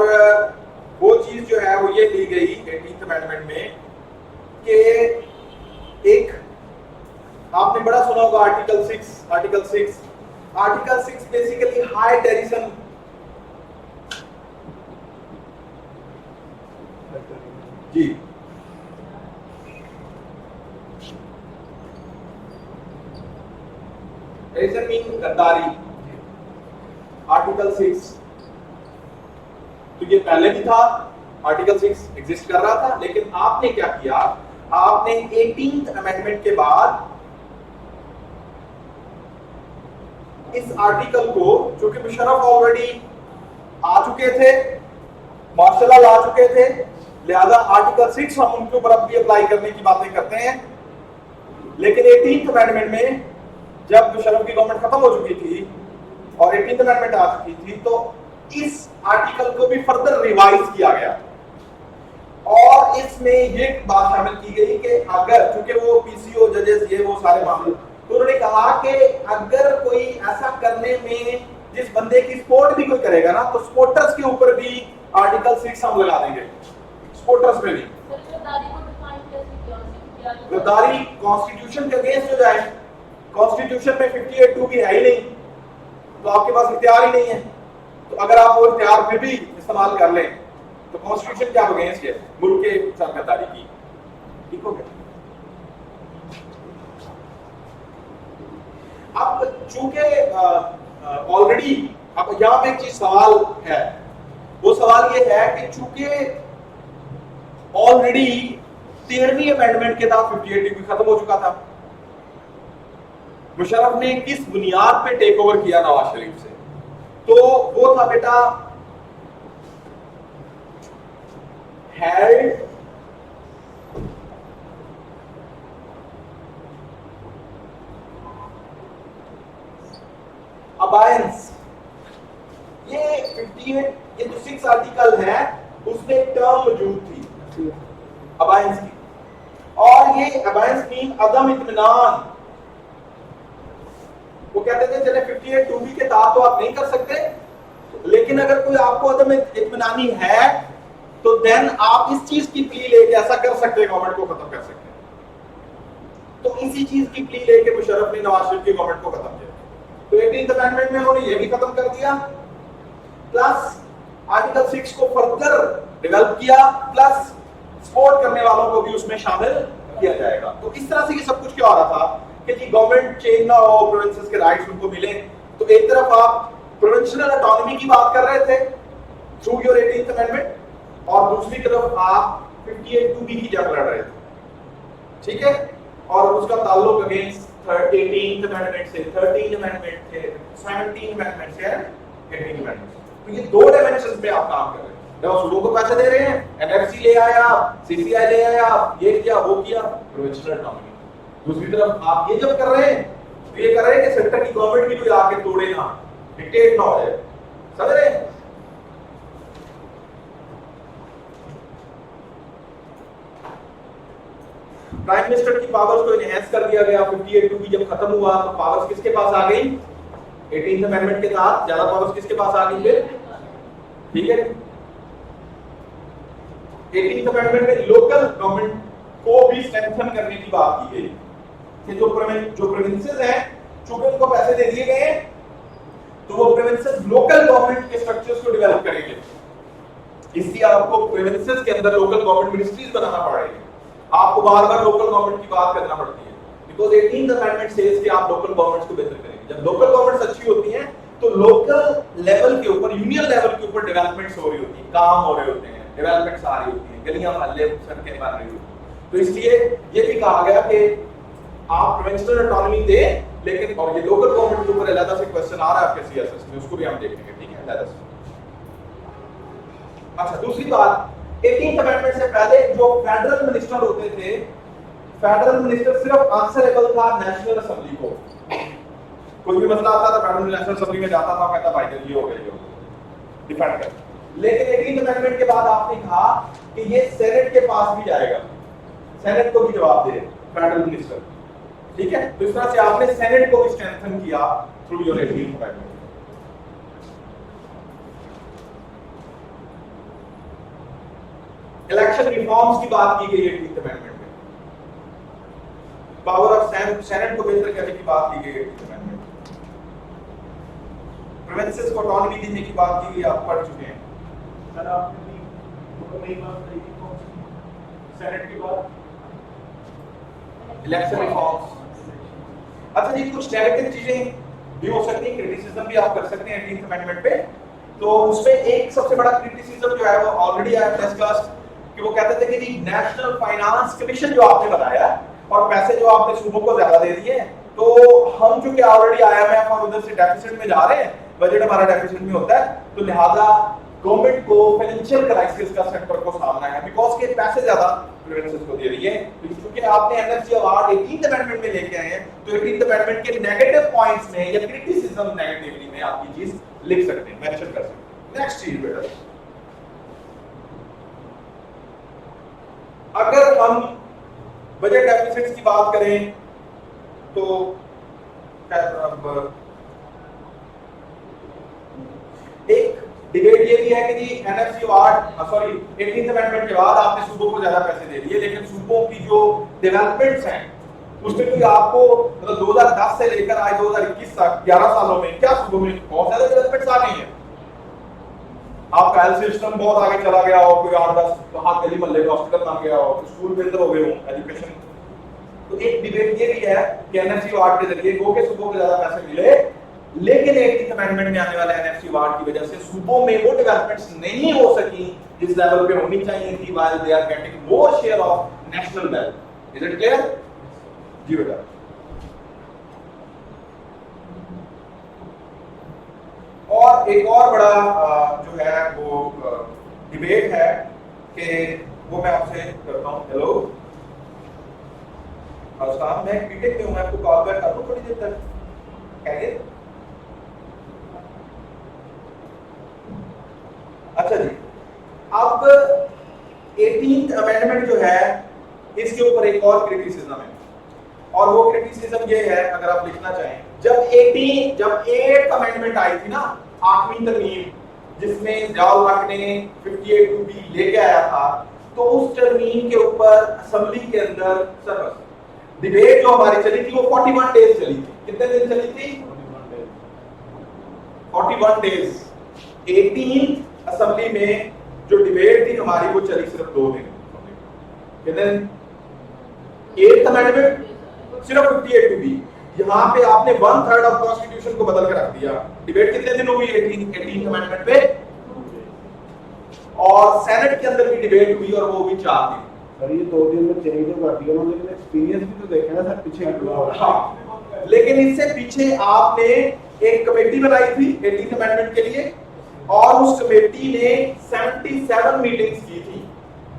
वो चीज जो है वो ये ली गई 18th अमेंडमेंट में कि एक आपने बड़ा सुना होगा आर्टिकल 6 बेसिकली हाई टेरिसन जी टेरिसन मीन गद्दारी। आर्टिकल 6 तो ये पहले भी था, आर्टिकल 6 एग्जिस्ट कर रहा था, लेकिन आपने क्या किया, आपने 18th अमेंडमेंट के बाद इस आर्टिकल को, चूंकि मुशर्रफ ऑलरेडी आ चुके थे, मार्शल लॉ आ चुके थे, लिहाजा आर्टिकल 6 हम उनके ऊपर अब भी अप्लाई करने की बातें करते हैं। लेकिन 18th अमेंडमेंट में जब मुशर्रफ की गवर्नमेंट खत्म हो चुकी थी और 18th अमेंडमेंट आ चुकी थी तो इस आर्टिकल को भी फर्दर रिवाइज किया गया और इसमें ये बात शामिल की गई कि अगर, चूंकि वो पीसीओ जजेस ये वो सारे मामले, तो उन्होंने कहा कि अगर कोई ऐसा करने में जिस बंदे की सपोर्ट भी कोई करेगा ना, तो सपोर्टर्स के ऊपर भी आर्टिकल 6 हम लगा देंगे, सपोर्टर्स में भी। गद्दारी कॉन्स्टिट्यूशन के अगेंस्ट हो जाए, कॉन्स्टिट्यूशन में 58(2) भी है ही नहीं, तो आपके पास इख्तियार ही नहीं है। तो अगर आप वो इख्तियार फिर भी इस्तेमाल कर लें तो कॉन्स्टिट्यूशन क्या अगेंस्ट है, मुल्क के साथ गद्दारी की। ठीक हो गया। अब चूंकि ऑलरेडी अब यहां पे एक चीज सवाल है, वो सवाल ये है कि चूंकि ऑलरेडी 13वीं अमेंडमेंट के तहत 58 भी खत्म हो चुका था, मुशर्रफ ने किस बुनियाद पे टेक ओवर किया नवाज शरीफ से, तो वो था बेटा हेल्ड अबायंस। ये 58 ये जो 6 आर्टिकल है उसमें एक टर्म मौजूद थी अबायंस की, और ये अबायंस मीन अदम इत्मीनान। वो कहते थे चले 58(2) के तहत तो आप नहीं कर सकते, लेकिन लेकिन अगर कोई आपको अदम इत्मीनानी है तो देन आप इस चीज की प्ली लेके ऐसा कर सकते हैं, गवर्नमेंट को खत्म कर सकते हैं। तो इसी चीज की प्ली लेके मुशर्रफ ने नवाज शरीफ की गवर्नमेंट को खत्म किया। तो 18th अमेंडमेंट में उन्होंने ये भी खत्म कर दिया, प्लस आर्टिकल 6 को फर्दर डेवलप किया, प्लस सपोर्ट करने वालों को भी उसमें शामिल किया जाएगा। तो इस तरह से ये सब कुछ क्या हो रहा था कि जी गवर्नमेंट चेंज ना हो, प्रोविंसेस के राइट्स उनको मिले। तो एक तरफ आप प्रोविंशियल ऑटोनॉमी की बात कर रहे थे थ्रू योर 18th अमेंडमेंट, और दूसरी तरफ आप 58(2)B की जंग लड़ रहे थे, ठीक है, और उसका ताल्लुक अगेंस्ट 18th अमेंडमेंट से, 13th अमेंडमेंट से, 17th अमेंडमेंट से, 18th अमेंडमेंट से। तो ये दो डायमेंशंस पे आप काम कर रहे हैं। जब आप सूबों को पैसे दे रहे हैं, एनएफसी ले आया, सीसीआई ले आया, ये किया वो किया, प्रोविंशियल ऑटोनॉमी। दूसरी तरफ आप ये जब कर रहे हैं तो ये कर रहे हैं कि सेंटर की गवर्नमेंट की कोई आके तोड़े ना, डिक्टेट ना हो जाए, समझ रहे हैं? प्राइम मिनिस्टर की पावर्स को एनहांस कर दिया गया। 58(2) जब खत्म हुआ तो पावर्स किसके पास आ गई? 18th अमेंडमेंट के साथ ज्यादा पावर्स किसके पास आ गई फिर? ठीक है, 18th अमेंडमेंट में लोकल गवर्नमेंट को भी स्ट्रेंथन करने की बात की गई कि जो प्रोविंसेस हैं, चूंकि उनको पैसे दे दिए गए तो वो प्रोविंसेस लोकल गवर्नमेंट के स्ट्रक्चर्स को डेवलप करेंगे। इसलिए आपको प्रोविंसेस के अंदर लोकल गवर्नमेंट मिनिस्ट्रीज बनाना पड़ेगी। आपको बार-बार लोकल गवर्नमेंट की बात करना पड़ती है, बिकॉज़ 18th अमेंडमेंट सेज कि आप लोकल गवर्नमेंट्स को बेहतर करेंगे। जब लोकल गवर्नमेंट्स अच्छी होती हैं तो लोकल लेवल के ऊपर, यूनियन लेवल के ऊपर डेवलपमेंट्स हो रही होती हैं, काम हो रहे होते हैं, डेवलपमेंट्स आ रही होती हैं, गलियां मोहल्ले सड़कें बन रही होती हैं। तो इसलिए ये भी कहा गया कि आप प्रोविंशियल ऑटोनॉमी दें, लेकिन और ये लोकल गवर्नमेंट के ऊपर अलग से क्वेश्चन आ रहा है आपके सीएसएस में, उसको भी हम देखेंगे, ठीक है, अलग से। अच्छा, दूसरी बात, 18th अमेंडमेंट से पहले जो फेडरल मिनिस्टर होते थे, फेडरल मिनिस्टर सिर्फ आंसरेबल था नेशनल असेंबली को। कोई भी मसला आता था फेडरल नेशनल असेंबली में जाता था, कहता भाई ये हो गया, डिफेंड कर। लेकिन 18th अमेंडमेंट के बाद आपने कहा कि ये सेनेट के पास भी जाएगा, सेनेट को भी जवाब दे फेडरल मिनिस्टर, ठीक है। तो इस तरह से आपने सेनेट को भी स्ट्रेंथन किया through your 18th amendment. Election reforms की बात की गई 18th अमेंडमेंट में, पावर ऑफ सेनेट को बेहतर करने की बात की गई 18th अमेंडमेंट, प्रोविंसेस को ऑटोनॉमी देने की बात की गई, आप पढ़ चुके हैं। सर आपने भी वो नई बात कही थी कौन सी? सेनेट की बात, इलेक्शन रिफॉर्म्स। अच्छा जी, कुछ नेगेटिव चीजें भी हो सकती हैं, क्रिटिसिज्म भी आप कर सकते हैं 18th अमेंडमेंट पे। तो उसमें एक सबसे बड़ा क्रिटिसिज्म जो है वो ऑलरेडी आया प्रेस क्लास कि वो कहते थे कि जी नेशनल फाइनेंस कमीशन जो आपने बनाया और पैसे जो आपने सूबों को ज्यादा दे दिए, तो हम चूंकि ऑलरेडी आईएमएफ और उधर से डेफिसिट में जा रहे हैं, बजट हमारा डेफिसिट में होता है, तो लिहाजा गवर्नमेंट को फाइनेंशियल क्राइसिस का सेक्टर को सामना है, बिकॉज के पैसे ज्यादा प्रोविंसेस को दे रही है। तो क्योंकि आपने एनएफसी अवार्ड 18th अमेंडमेंट में लेके आए हैं, तो 18th अमेंडमेंट के नेगेटिव पॉइंट्स में या क्रिटिसिज्म नेगेटिवली में आप ये चीज लिख सकते हैं, मेंशन कर सकते हैं। नेक्स्ट चीज बेटा, अगर हम बजट डेफिसिट्स की बात करें तो एक डिबेट ये भी है कि जी NFC award, sorry 18th amendment के बाद आपने सूबों को ज्यादा पैसे दे दिए, लेकिन सूबों की जो डेवलपमेंट्स हैं उसमें कोई आपको मतलब 2010 से लेकर आज 2021 तक 11 सालों में क्या सूबों में बहुत ज्यादा डेवलपमेंट्स आ गई हैं। आपका हेल्थ सिस्टम बहुत आगे चला गया हो, कोई 8-10 हाथ गली मोहल्ले में हॉस्पिटल बन गया हो, स्कूल बेहतर हो गए हो, एजुकेशन। तो एक डिबेट ये भी है कि एनएफसी अवार्ड के जरिए गो के सूबों को ज्यादा पैसे मिले, लेकिन 18th अमेंडमेंट में आने वाले एनएफसी अवार्ड की वजह से सूबों में वो डेवलपमेंट्स नहीं हो सकी जिस लेवल पे होनी चाहिए थी, while they are getting more share of national wealth. Is it clear? जी बेटा। और एक और बड़ा जो है वो डिबेट है कि वो मैं आपसे करता हूँ। हेलो साहब, मैं बीटेक में हूँ, मैं आपको कॉल बैक करूँ थोड़ी देर तक, कहिए। अच्छा जी, अब 18th अमेंडमेंट जो है इसके ऊपर एक और क्रिटिसिज्म है, और वो क्रिटिसिज्म ये है, अगर आप लिखना चाहें, जब 8th अमेंडमेंट आई थी ना, 8वीं तरमीम, जिसमें जियाउल हक ने 58(2)B लेके आया था, तो उस टर्मीन के ऊपर असेंबली के अंदर सर डिबेट जो हमारी चली थी वो 41 डेज चली थी। कितने दिन चली थी? 41 डेज। 18 असेंबली में जो डिबेट थी हमारी वो चली सिर्फ 2 दिन। कितने दिन? 8th अमेंडमेंट सिर्फ 58(2)B। यहाँ पे आपने 1/3 ऑफ कॉन्स्टिट्यूशन को बदल के रख दिया। डिबेट कितने दिन हुई? 18th अमेंडमेंट पे, और सेनेट के अंदर भी डिबेट हुई और वो भी 4 दिन। सर ये 2 दिन में चेंज तो कर दिया उन्होंने, लेकिन एक्सपीरियंस भी तो देखा ना सर पीछे का। हाँ, लेकिन इससे पीछे आपने एक कमेटी बनाई थी 18th अमेंडमेंट के लिए, और उस कमेटी ने 77 मीटिंग्स की थी।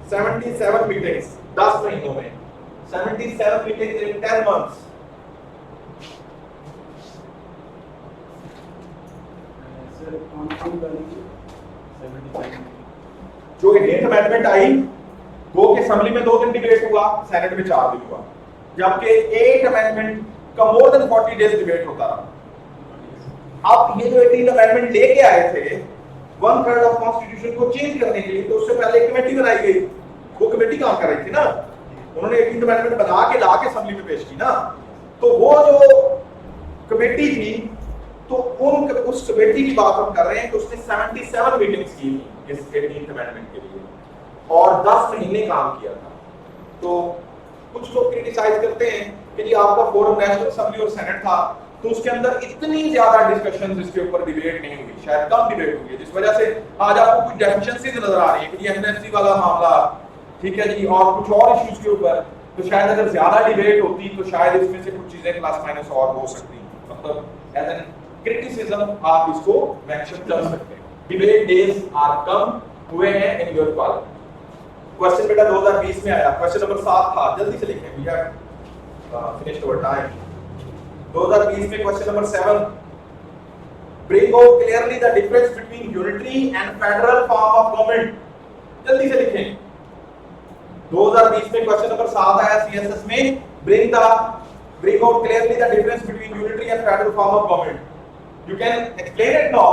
77 मीटिंग्स 10 महीनों में, 77 मीटिंग्स इन 10 मंथ्स। सर कौन करेंगे? जो 18th अमेंडमेंट आई वो के असेंबली में 2 दिन डिबेट हुआ, सेनेट में 4 दिन हुआ, जबकि 8th अमेंडमेंट का मोर देन 40 डेज डिबेट होता रहा। अब ये जो 18th अमेंडमेंट लेके आए थे 1/3 ऑफ कॉन्स्टिट्यूशन को चेंज करने के लिए, तो उससे पहले एक कमेटी बनाई गई। वो कमेटी काम कर रही थी ना, उन्होंने 18th अमेंडमेंट बना के ला के असेंबली में पेश की ना, तो वो जो कमेटी थी, तो उस कमेटी की बात हम कर रहे हैं कि उसने 77 मीटिंग्स की थी इस 18th अमेंडमेंट के लिए, और 10 महीने काम किया था। तो कुछ लोग क्रिटिसाइज करते हैं कि जी आपका फोरम नेशनल असेंबली और सेनेट था, तो उसके अंदर इतनी ज्यादा डिस्कशंस इसके ऊपर डिबेट नहीं हुई, शायद कम डिबेट हुई है, जिस वजह से आज आपको कुछ डेफिशिएंसीज नजर आ रही है कि एमएससी वाला मामला, ठीक है जी, और कुछ और इश्यूज के ऊपर। तो शायद अगर ज्यादा डिबेट होती तो शायद इसमें से कुछ चीजें प्लस माइनस और हो सकती, मतलब एज एन क्रिटिसिज्म आप इसको मेंशन कर सकते हैं। डिबेट डेज आर कम हुए हैं इन योर कॉलेज। क्वेश्चन बेटा 2020 में आया, क्वेश्चन नंबर 7 था, जल्दी से लिखें, we have finished our time. 2020 में question number 7, bring out clearly the difference between unitary and federal form of government. जल्दी से लिखें। 2020 में क्वेश्चन नंबर 7 आया सीएसएस में, bring out clearly the difference between unitary and federal form of government. You can explain it now.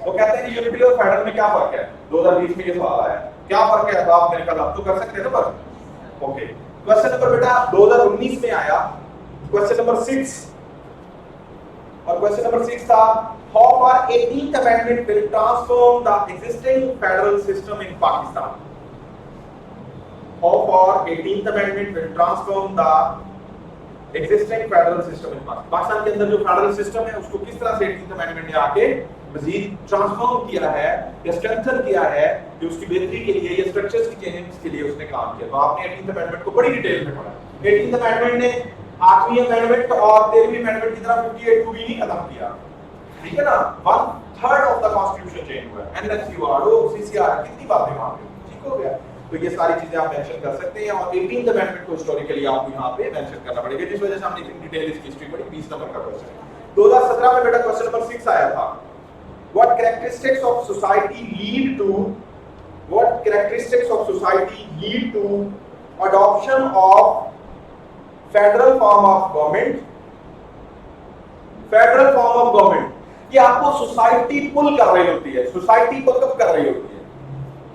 वो कहते हैं कि यूनिटरी और फेडरल में क्या फर्क है? 2020 में ये सवाल आया, क्या फर्क है? तो आप मेरे ख्याल आप तो कर सकते हैं ना फर्क। ओके, क्वेश्चन नंबर बेटा 2019 में आया, क्वेश्चन नंबर 6, और क्वेश्चन नंबर 6 था, how far 18th amendment will transform the existing federal system in Pakistan. How far 18th amendment will transform the existing federal system in Pakistan. Pakistan के अंदर जो फेडरल सिस्टम है उसको किस तरह से 18th अमेंडमेंट ने आके मजीद ट्रांसफॉर्म किया है या स्ट्रेंथन किया है, कि उसकी बेहतरी के लिए या स्ट्रक्चर्स की चेंजेस के लिए उसने काम किया। तो आपने 18th अमेंडमेंट को बड़ी डिटेल में पढ़ा। 18th अमेंडमेंट ने 8वीं अमेंडमेंट और 13वीं अमेंडमेंट की तरह 58(2)B नहीं खत्म किया, ठीक है ना। 1/3 ऑफ द कॉन्स्टिट्यूशन चेंज हुआ, एनएसयूआर, सीसीआर, कितनी बातें वहां पे, ठीक हो गया। तो ये सारी चीजें आप मेंशन कर सकते हैं, और 18th अमेंडमेंट को हिस्टोरिकली आपको यहाँ पे मेंशन करना पड़ेगा, जिस वजह से हमने इतनी डिटेल इसकी हिस्ट्री पढ़ी। 20 नंबर का क्वेश्चन। 2017 में बेटा क्वेश्चन नंबर 6 आया था, what characteristics of society lead to adoption of federal form of government? Federal form of government ये आपको सोसाइटी पुल कर रही होती है, सोसाइटी को कब कर रही होती है,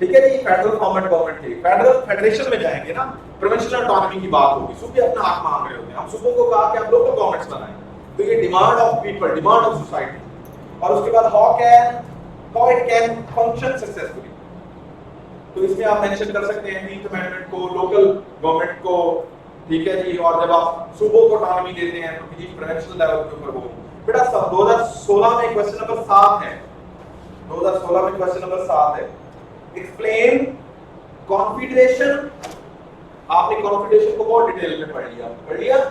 ठीक है जी। फेडरल फॉर्म ऑफ गवर्नमेंट की फेडरल फेडरेशन में जाएंगे ना, प्रोविंशियल ऑटोनॉमी की बात होगी, सूबे अपना हक मांग रहे होते हैं। हम सूबों को कहा कि आप लोकल गवर्नमेंट्स बनाएं, तो ये demand of people, demand of society. और उसके बाद how it can function successfully, तो इसमें आप मेंशन कर सकते हैं 18th अमेंडमेंट को, लोकल गवर्नमेंट को, ठीक है जी। और जब आप सूबों को ऑटोनॉमी देते हैं तो किसी प्रोविंशियल लेवल के ऊपर वो बेटा 2016 में क्वेश्चन नंबर 7 है, 2016 में क्वेश्चन नंबर 7 है, एक्सप्लेन कॉन्फेडरेशन। आपने कॉन्फेडरेशन को बहुत डिटेल में पढ़ लिया।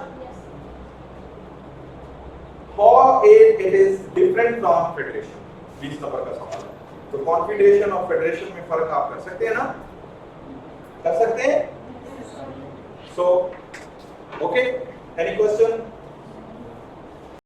How it is different from federation, 20 number का सवाल है। तो कॉन्फेडरेशन और फेडरेशन में फर्क आप कर सकते हैं ना, कर सकते हैं। So okay, any question?